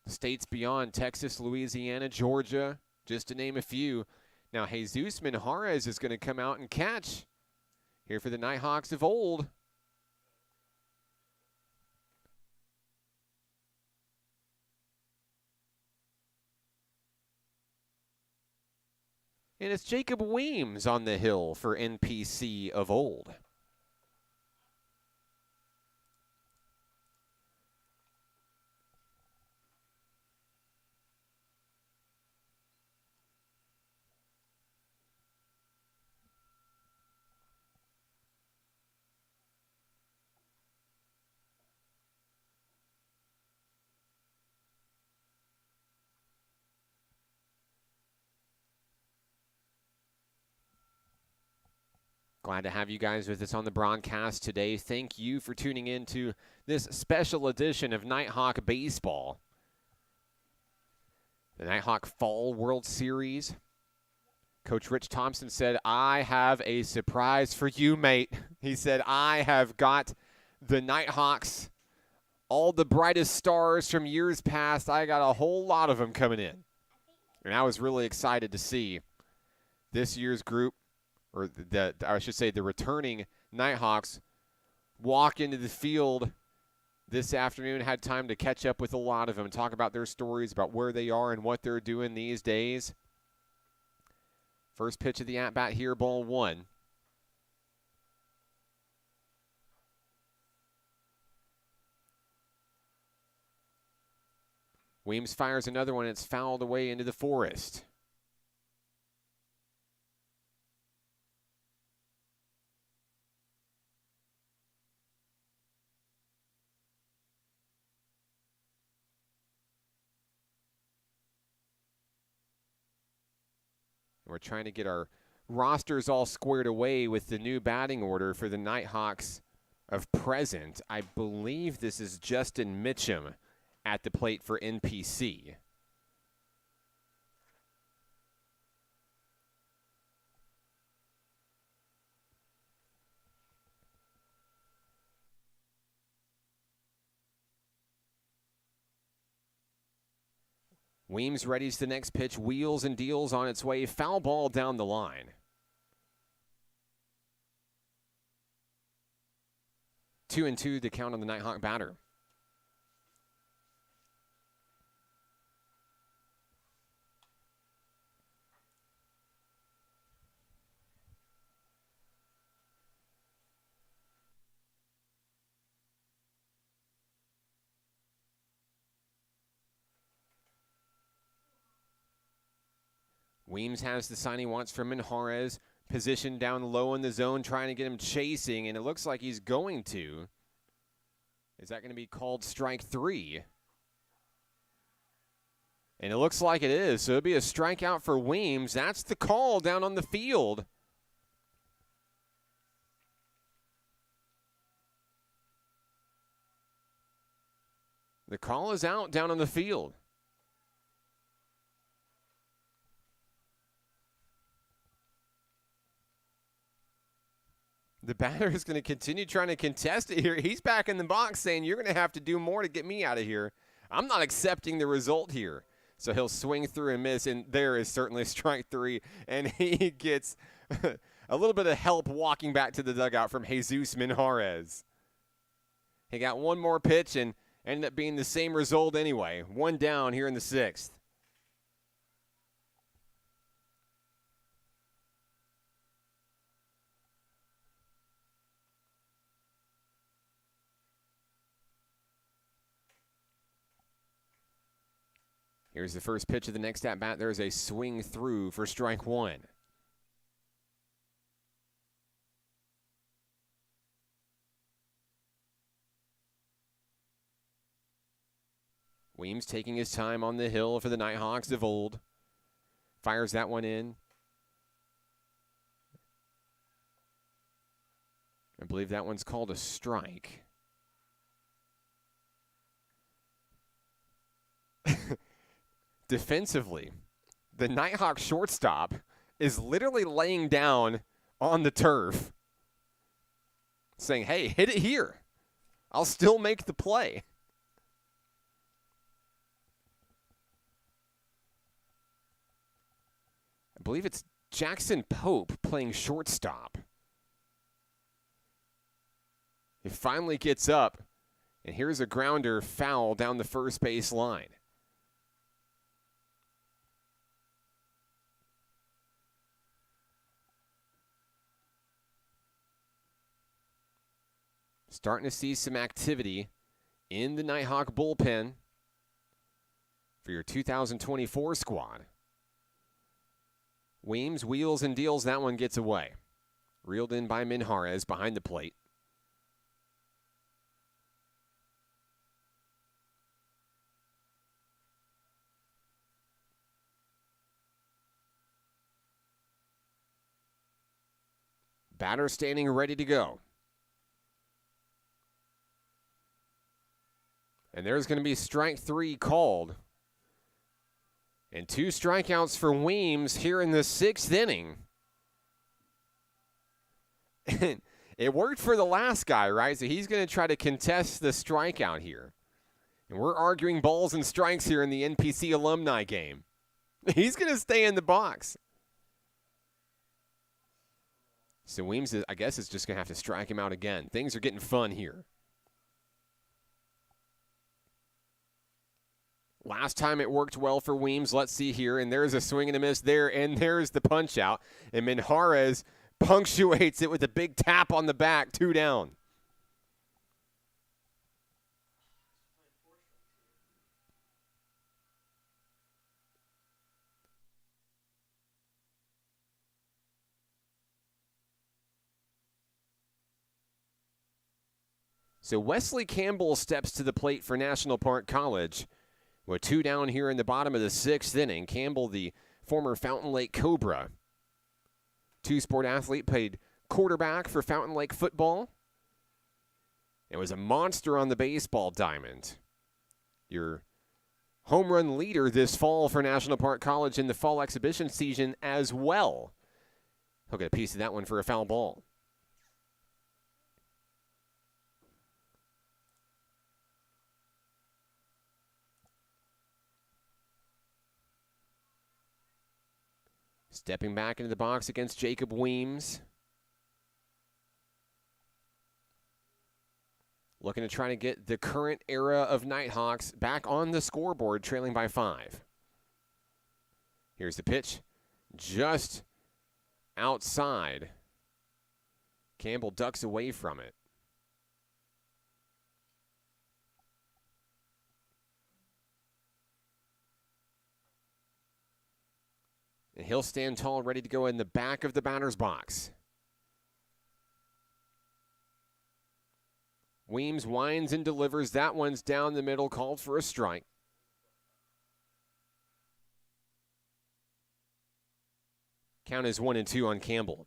the states beyond, Texas, Louisiana, Georgia, just to name a few. Now, Jesus Minjarez is going to come out and catch here for the Nighthawks of old. And it's Jacob Weems on the hill for NPC of old. Glad to have you guys with us on the broadcast today. Thank you for tuning in to this special edition of Nighthawk Baseball. The Nighthawk Fall World Series. Coach Rich Thompson said, "I have a surprise for you, mate." He said, "I have got the Nighthawks, all the brightest stars from years past. I got a whole lot of them coming in." And I was really excited to see this year's group, or I should say the returning Nighthawks, walk into the field this afternoon. Had time to catch up with a lot of them, talk about their stories, about where they are and what they're doing these days. First pitch of the at-bat here, ball 1. Weems fires another one. It's fouled away into the forest. We're trying to get our rosters all squared away with the new batting order for the Nighthawks of present. I believe this is Justin Mitchum at the plate for NPC. Weems readies the next pitch, wheels and deals on its way. Foul ball down the line. 2-2 to count on the Nighthawk batter. Weems has the sign he wants from Minjarez. Positioned down low in the zone, trying to get him chasing, and it looks like he's going to. Is that going to be called strike 3? And it looks like it is, so it'll be a strikeout for Weems. That's the call down on the field. The call is out down on the field. The batter is going to continue trying to contest it here. He's back in the box saying, you're going to have to do more to get me out of here. I'm not accepting the result here. So he'll swing through and miss, and there is certainly strike 3. And he gets a little bit of help walking back to the dugout from Jesus Minjarez. He got one more pitch and ended up being the same result anyway. One down here in the 6th. Here's the first pitch of the next at-bat. There's a swing through for strike 1. Weems taking his time on the hill for the Nighthawks of old. Fires that one in. I believe that one's called a strike. Defensively, the Nighthawk shortstop is literally laying down on the turf saying, hey, hit it here. I'll still make the play. I believe it's Jackson Pope playing shortstop. He finally gets up, and here's a grounder foul down the first base line. Starting to see some activity in the Nighthawk bullpen for your 2024 squad. Weems wheels and deals. That one gets away. Reeled in by Minjarez behind the plate. Batter standing ready to go. And there's going to be strike 3 called. And 2 strikeouts for Weems here in the 6th inning. And it worked for the last guy, right? So he's going to try to contest the strikeout here. And we're arguing balls and strikes here in the NPC Alumni game. He's going to stay in the box. So Weems, I guess, is just going to have to strike him out again. Things are getting fun here. Last time it worked well for Weems. Let's see here. And there's a swing and a miss there. And there's the punch out. And Minjarez punctuates it with a big tap on the back. 2 down. So Wesley Campbell steps to the plate for National Park College. With 2 down here in the bottom of the 6th inning. Campbell, the former Fountain Lake Cobra, two-sport athlete, played quarterback for Fountain Lake football. It was a monster on the baseball diamond. Your home run leader this fall for National Park College in the fall exhibition season as well. He'll get a piece of that one for a foul ball. Stepping back into the box against Jacob Weems. Looking to try to get the current era of Nighthawks back on the scoreboard, trailing by 5. Here's the pitch. Just outside. Campbell ducks away from it. And he'll stand tall, ready to go in the back of the batter's box. Weems winds and delivers. That one's down the middle, called for a strike. Count is 1-2 on Campbell.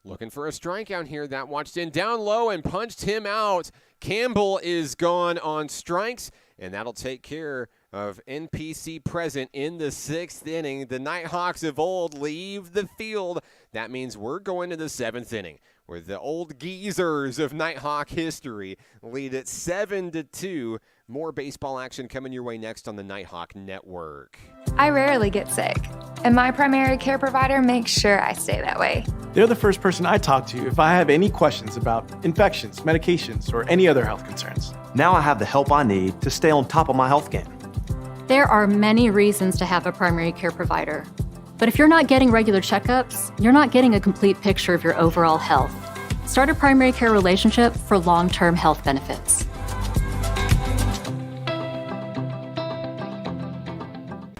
Looking for a strikeout here. That watched in down low and punched him out. Campbell is gone on strikes, and that'll take care of NPC present in the 6th inning. The Nighthawks of old leave the field. That means we're going to the 7th inning, where the old geezers of Nighthawk history lead it 7-2. More baseball action coming your way next on the Nighthawk Network. I rarely get sick, and my primary care provider makes sure I stay that way. They're the first person I talk to if I have any questions about infections, medications, or any other health concerns. Now I have the help I need to stay on top of my health game. There are many reasons to have a primary care provider. But if you're not getting regular checkups, you're not getting a complete picture of your overall health. Start a primary care relationship for long-term health benefits.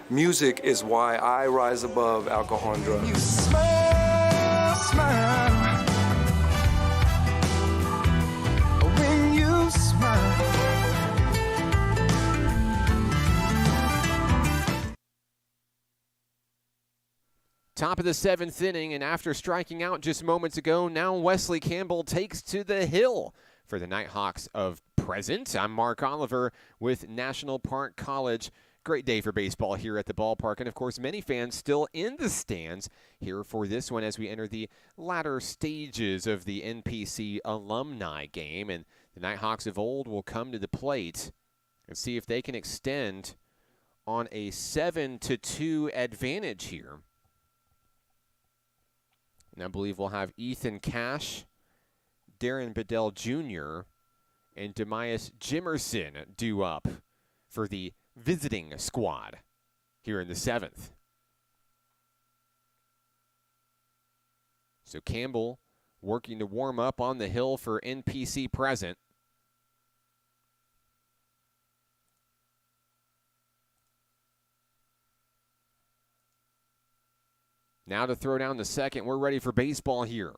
Music is why I rise above alcohol and drugs. You smile, smile. When you smile. Top of the 7th inning, and after striking out just moments ago, now Wesley Campbell takes to the hill for the Nighthawks of present. I'm Mark Oliver with National Park College. Great day for baseball here at the ballpark, and of course many fans still in the stands here for this one as we enter the latter stages of the NPC Alumni game, and the Nighthawks of old will come to the plate and see if they can extend on a 7-2 advantage here. And I believe we'll have Ethan Cash, Darren Bedell Jr., and Demias Jimerson due up for the visiting squad here in the 7th. So Campbell working to warm up on the hill for NPC present. Now to throw down the second. We're ready for baseball here.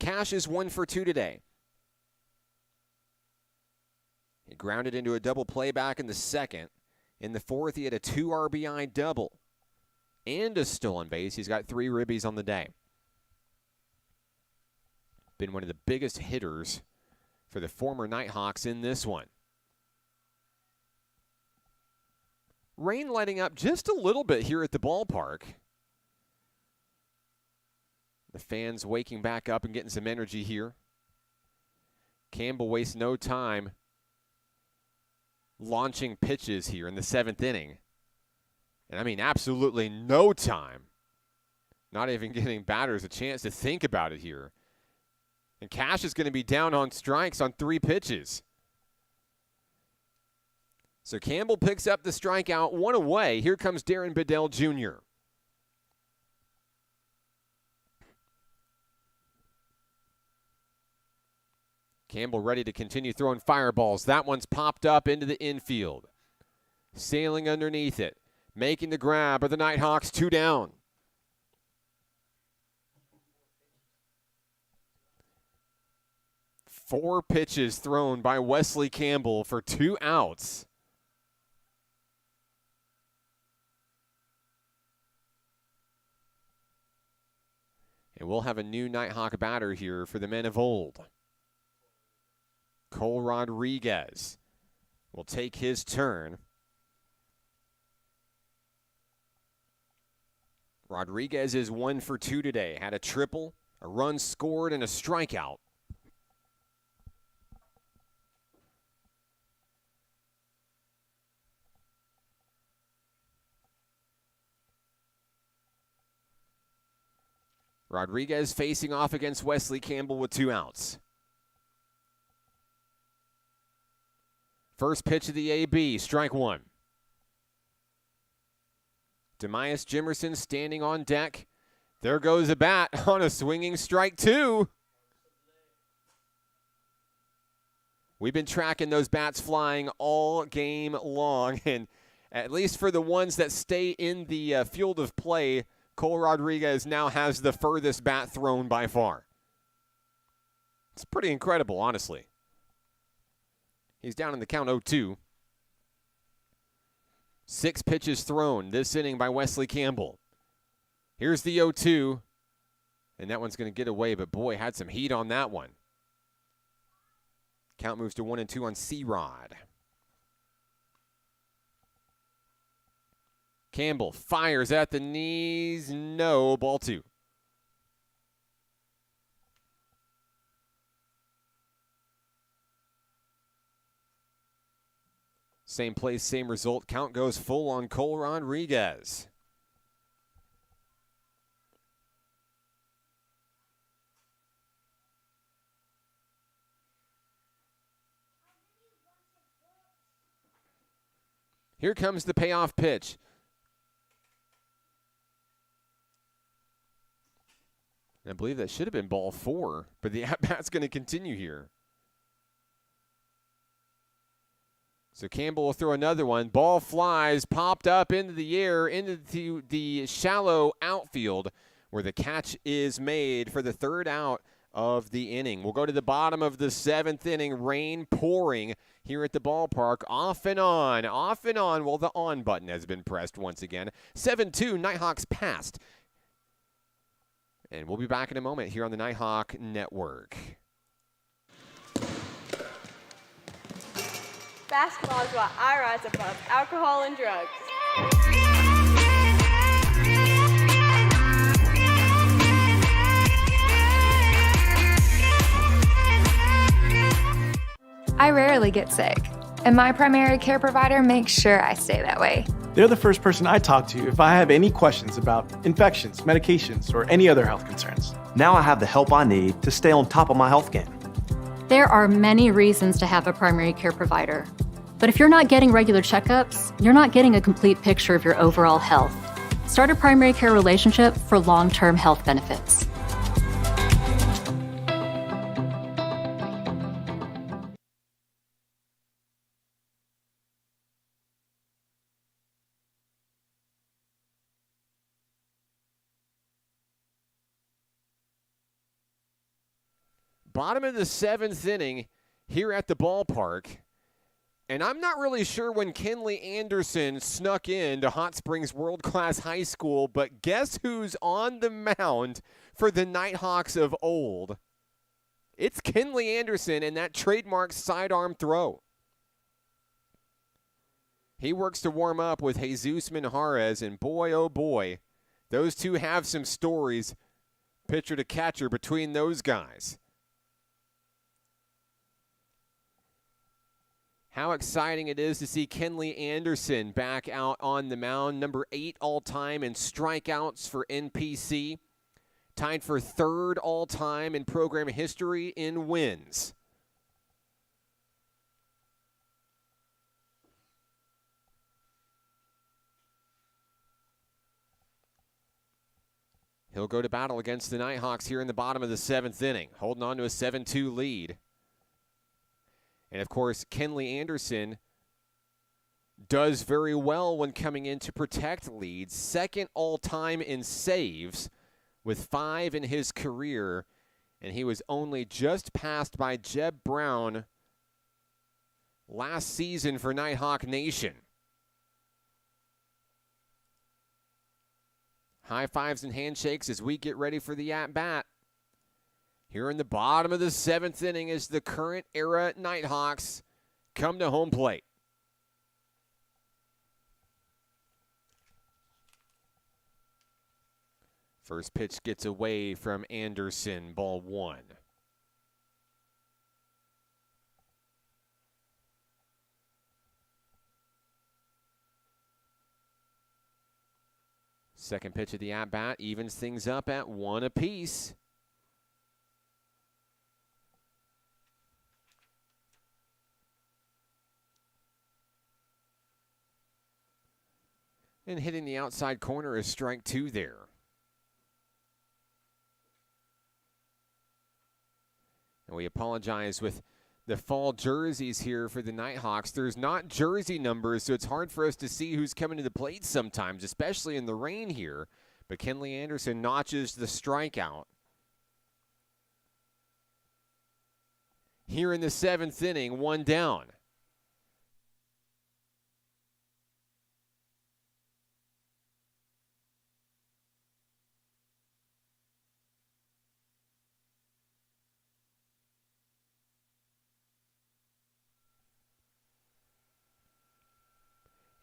Cash is 1 for 2 today. He grounded into a double play back in the 2nd. In the 4th, he had a 2 RBI double and a stolen base. He's got 3 ribbies on the day. Been one of the biggest hitters for the former Nighthawks in this one. Rain letting up just a little bit here at the ballpark. The fans waking back up and getting some energy here. Campbell wastes no time launching pitches here in the 7th inning. And I mean absolutely no time. Not even giving batters a chance to think about it here. And Cash is going to be down on strikes on 3 pitches. So Campbell picks up the strikeout, 1 away. Here comes Darren Bedell Jr. Campbell ready to continue throwing fireballs. That one's popped up into the infield. Sailing underneath it. Making the grab are the Nighthawks, 2 down. 4 pitches thrown by Wesley Campbell for 2 outs. And we'll have a new Nighthawk batter here for the men of old. Cole Rodriguez will take his turn. Rodriguez is 1 for 2 today. Had a triple, a run scored, and a strikeout. Rodriguez facing off against Wesley Campbell with 2 outs. First pitch of the AB, strike 1. Demias Jimerson standing on deck. There goes a bat on a swinging strike 2. We've been tracking those bats flying all game long, and at least for the ones that stay in the field of play, Cole Rodriguez now has the furthest bat thrown by far. It's pretty incredible, honestly. He's down in the count 0-2. 6 pitches thrown this inning by Wesley Campbell. Here's the 0-2. And that one's going to get away, but boy, had some heat on that one. Count moves to 1-2 on C-Rod. Campbell fires at the knees. No, ball 2. Same place, same result. Count goes full on Cole Rodriguez. Here comes the payoff pitch. I believe that should have been ball 4, but the at-bat's going to continue here. So Campbell will throw another one. Ball flies, popped up into the air, into the shallow outfield where the catch is made for the 3rd out of the inning. We'll go to the bottom of the 7th inning. Rain pouring here at the ballpark. Off and on. Well, the on button has been pressed once again. 7-2, Nighthawks passed. And we'll be back in a moment here on the Nighthawk Network. Basketball is why I rise above alcohol and drugs. I rarely get sick, and my primary care provider makes sure I stay that way. They're the first person I talk to if I have any questions about infections, medications, or any other health concerns. Now I have the help I need to stay on top of my health game. There are many reasons to have a primary care provider. But if you're not getting regular checkups, you're not getting a complete picture of your overall health. Start a primary care relationship for long-term health benefits. Bottom of the 7th inning here at the ballpark. And I'm not really sure when Kenley Anderson snuck into Hot Springs World Class High School, but guess who's on the mound for the Nighthawks of old? It's Kenley Anderson and that trademark sidearm throw. He works to warm up with Jesus Minjarez, and boy, oh boy, those two have some stories, pitcher to catcher, between those guys. How exciting it is to see Kenley Anderson back out on the mound, number 8 all-time in strikeouts for NPC, tied for 3rd all-time in program history in wins. He'll go to battle against the Nighthawks here in the bottom of the 7th inning, holding on to a 7-2 lead. And, of course, Kenley Anderson does very well when coming in to protect leads. 2nd all-time in saves with 5 in his career. and he was only just passed by Jeb Brown last season for Nighthawk Nation. High fives and handshakes as we get ready for the at-bat. Here in the bottom of the 7th inning as the current era Nighthawks come to home plate. First pitch gets away from Anderson, ball 1. Second pitch of the at-bat evens things up at 1 apiece. And hitting the outside corner is strike 2 there. And we apologize with the fall jerseys here for the Nighthawks. There's not jersey numbers, so it's hard for us to see who's coming to the plate sometimes, especially in the rain here. But Kenley Anderson notches the strikeout. Here in the 7th inning, 1 down.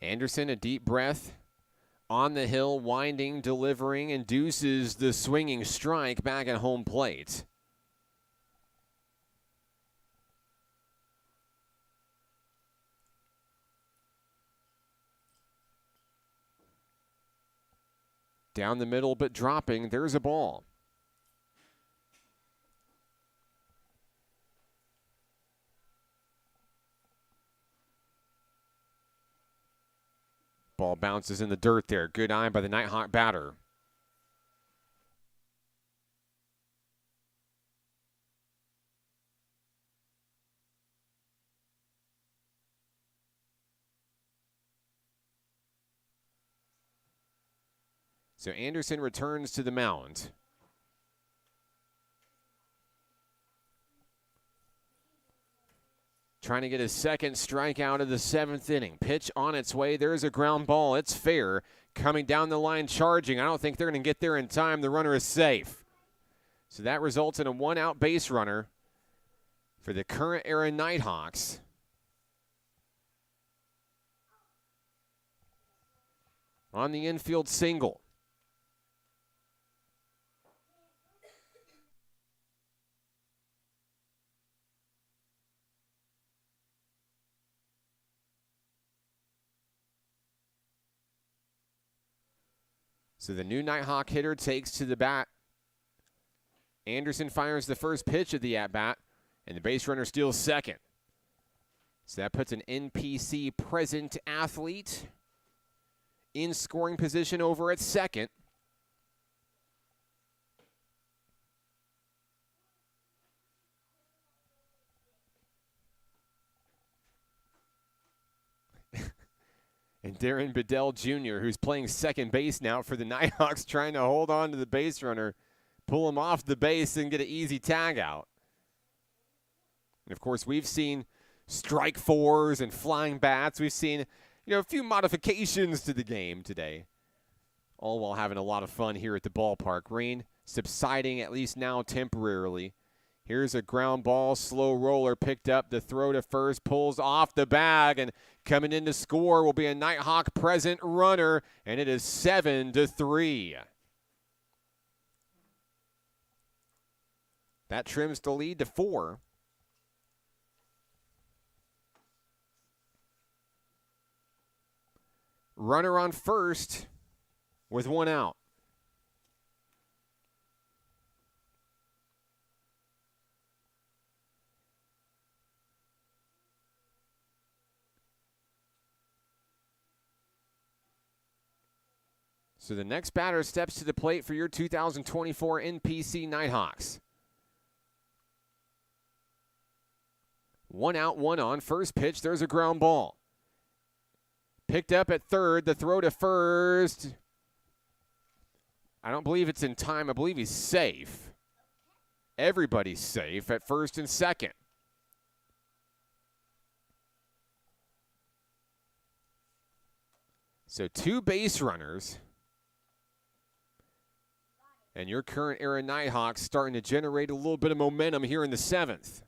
Anderson, a deep breath, on the hill, winding, delivering, induces the swinging strike back at home plate. Down the middle, but dropping, there's a ball. Ball bounces in the dirt there. Good eye by the Nighthawk batter. So Anderson returns to the mound. Trying to get his second strikeout of the 7th inning. Pitch on its way. There's a ground ball. It's fair. Coming down the line, charging. I don't think they're going to get there in time. The runner is safe. So that results in a 1-out base runner for the current era Nighthawks. On the infield single. So the new Nighthawk hitter takes to the bat. Anderson fires the first pitch of the at-bat, and the base runner steals second. So that puts an NPC present athlete in scoring position over at second. And Darren Bedell Jr., who's playing second base now for the Nighthawks, trying to hold on to the base runner, pull him off the base, and get an easy tag out. And, of course, we've seen strike fours and flying bats. We've seen, a few modifications to the game today, all while having a lot of fun here at the ballpark. Rain subsiding, at least now temporarily. Here's a ground ball, slow roller picked up. The throw to first pulls off the bag, and coming in to score will be a Nighthawk present runner, and it is 7-3. That trims the lead to 4. Runner on first with 1 out. So the next batter steps to the plate for your 2024 NPC Nighthawks. 1 out, 1 on. First pitch, there's a ground ball. Picked up at third, the throw to first. I don't believe it's in time. I believe he's safe. Everybody's safe at first and second. So 2 base runners. And your current era Nighthawks starting to generate a little bit of momentum here in the 7th.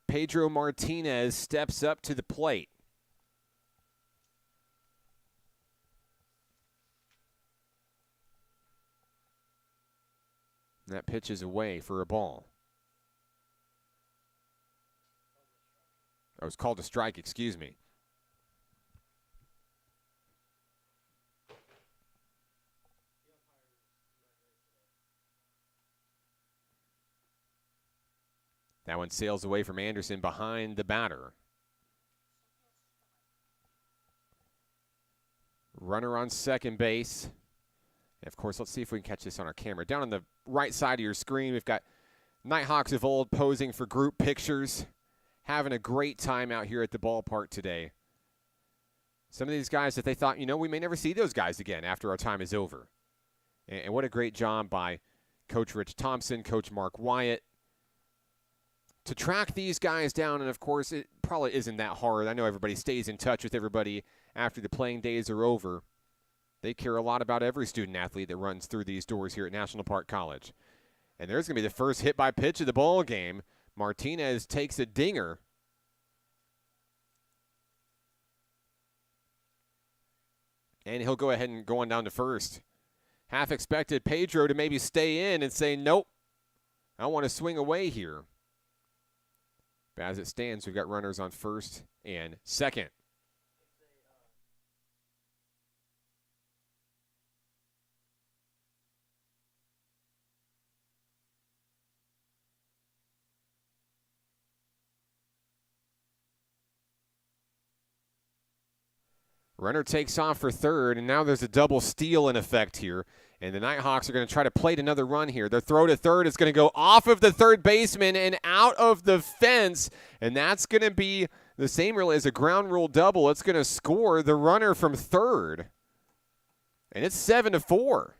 Pedro Martinez steps up to the plate. And that pitch is away for a ball. Oh, it was called a strike, excuse me. That one sails away from Anderson behind the batter. Runner on second base. And of course, let's see if we can catch this on our camera. Down on the right side of your screen, we've got Nighthawks of old posing for group pictures. Having a great time out here at the ballpark today. Some of these guys that they thought, we may never see those guys again after our time is over. And what a great job by Coach Rich Thompson, Coach Mark Wyatt, to track these guys down. And, of course, it probably isn't that hard. I know everybody stays in touch with everybody after the playing days are over. They care a lot about every student-athlete that runs through these doors here at National Park College. And there's going to be the first hit by pitch of the ball game. Martinez takes a dinger. And he'll go ahead and go on down to first. Half expected Pedro to maybe stay in and say, nope, I want to swing away here. But as it stands, we've got runners on first and second. Runner takes off for third, and now there's a double steal in effect here. And the Nighthawks are going to try to plate another run here. Their throw to third is going to go off of the third baseman and out of the fence. And that's going to be the same rule as a ground rule double. It's going to score the runner from third. And it's 7-4.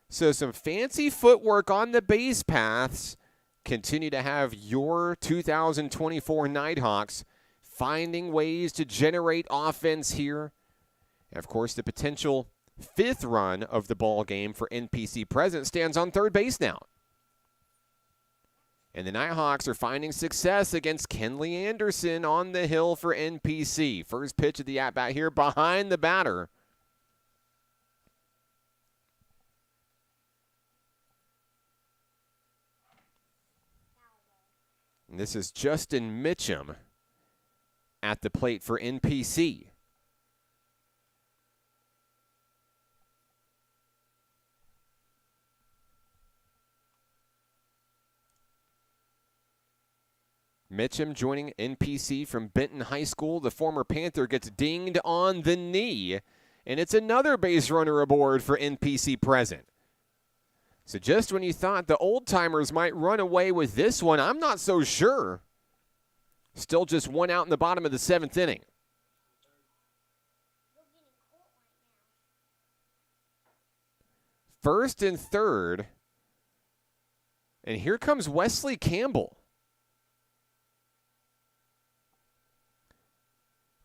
So some fancy footwork on the base paths continue to have your 2024 Nighthawks finding ways to generate offense here. And of course, the potential 5th run of the ball game for NPC present stands on third base now. And the Nighthawks are finding success against Kenley Anderson on the hill for NPC. First pitch of the at-bat here behind the batter. And this is Justin Mitchum at the plate for NPC. Mitchum joining NPC from Benton High School. The former Panther gets dinged on the knee, and it's another base runner aboard for NPC present. So just when you thought the old-timers might run away with this one, I'm not so sure. Still just one out in the bottom of the 7th inning. First and third. And here comes Wesley Campbell.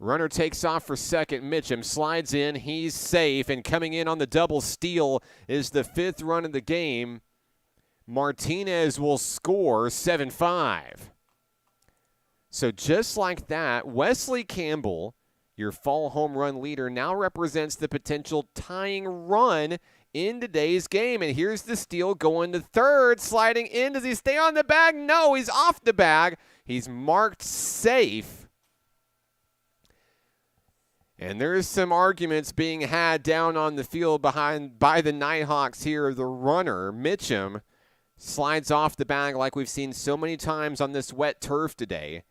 Runner takes off for second. Mitchum slides in. He's safe. And coming in on the double steal is the 5th run of the game. Martinez will score 7-5. So just like that, Wesley Campbell, your fall home run leader, now represents the potential tying run in today's game. And here's the steal going to third, sliding in. Does he stay on the bag? No, he's off the bag. He's marked safe. And there's some arguments being had down on the field by the Nighthawks here. The runner, Mitchum, slides off the bag like we've seen so many times on this wet turf today.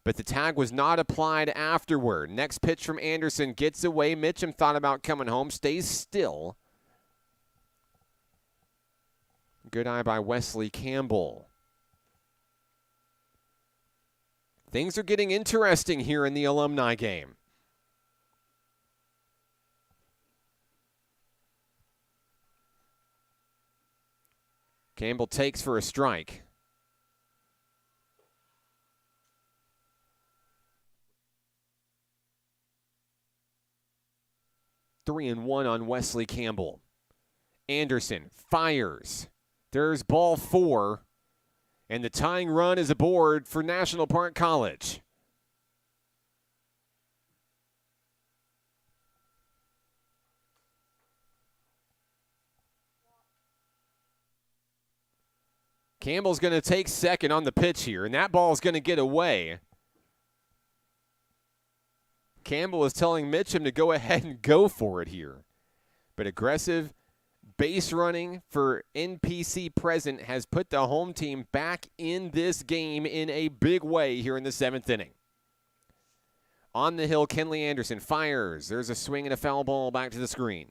But the tag was not applied afterward. Next pitch from Anderson gets away. Mitchum thought about coming home, stays still. Good eye by Wesley Campbell. Things are getting interesting here in the Alumni game. Campbell takes for a strike. Three and one on Wesley Campbell. Anderson fires. There's ball 4. And the tying run is aboard for National Park College. Campbell's going to take second on the pitch here, and that ball is going to get away. Campbell is telling Mitchum to go ahead and go for it here. But aggressive base running for NPC present has put the home team back in this game in a big way here in the 7th inning. On the hill, Kenley Anderson fires. There's a swing and a foul ball back to the screen.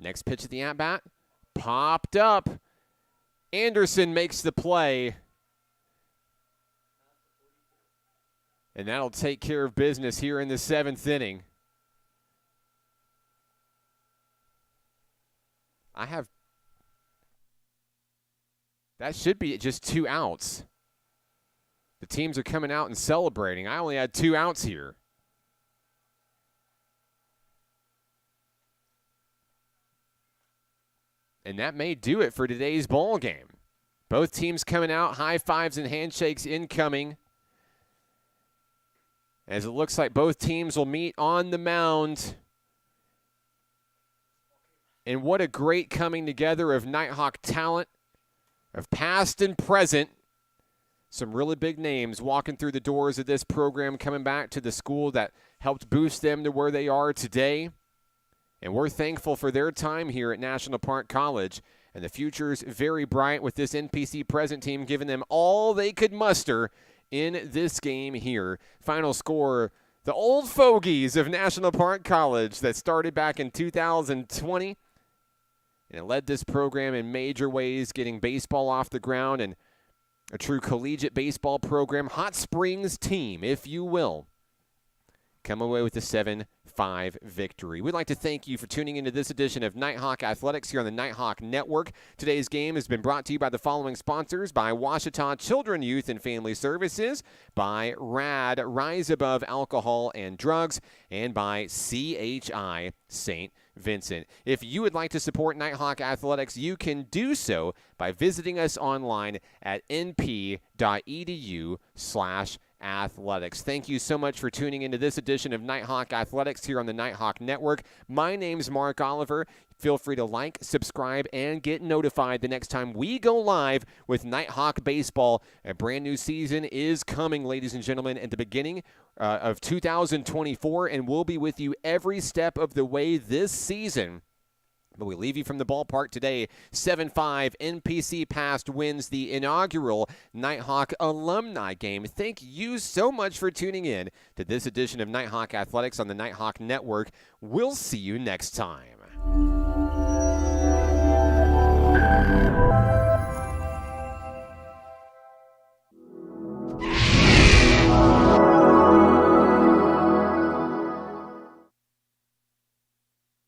Next pitch at the at-bat, popped up. Anderson makes the play. And that'll take care of business here in the 7th inning. That should be just 2 outs. The teams are coming out and celebrating. I only had 2 outs here. And that may do it for today's ball game. Both teams coming out, high fives and handshakes incoming. As it looks like both teams will meet on the mound. And what a great coming together of Nighthawk talent, of past and present. Some really big names walking through the doors of this program, coming back to the school that helped boost them to where they are today. And we're thankful for their time here at National Park College. And the future's very bright with this NPC present team giving them all they could muster in this game here. Final score, the old fogies of National Park College that started back in 2020. And it led this program in major ways, getting baseball off the ground and a true collegiate baseball program. Hot Springs team, if you will, come away with a 7-5 victory. We'd like to thank you for tuning into this edition of Nighthawk Athletics here on the Nighthawk Network. Today's game has been brought to you by the following sponsors: by Ouachita Children, Youth, and Family Services, by RAD, Rise Above Alcohol and Drugs, and by CHI St. Vincent. If you would like to support Nighthawk Athletics, you can do so by visiting us online at np.edu/athletics. Thank you so much for tuning into this edition of Nighthawk Athletics here on the Nighthawk Network. My name's Mark Oliver. Feel free to like, subscribe, and get notified the next time we go live with Nighthawk Baseball. A brand new season is coming, ladies and gentlemen, at the beginning of 2024, and we'll be with you every step of the way this season. But we leave you from the ballpark today. 7-5, NPC Past wins the inaugural Nighthawk Alumni game. Thank you so much for tuning in to this edition of Nighthawk Athletics on the Nighthawk Network. We'll see you next time.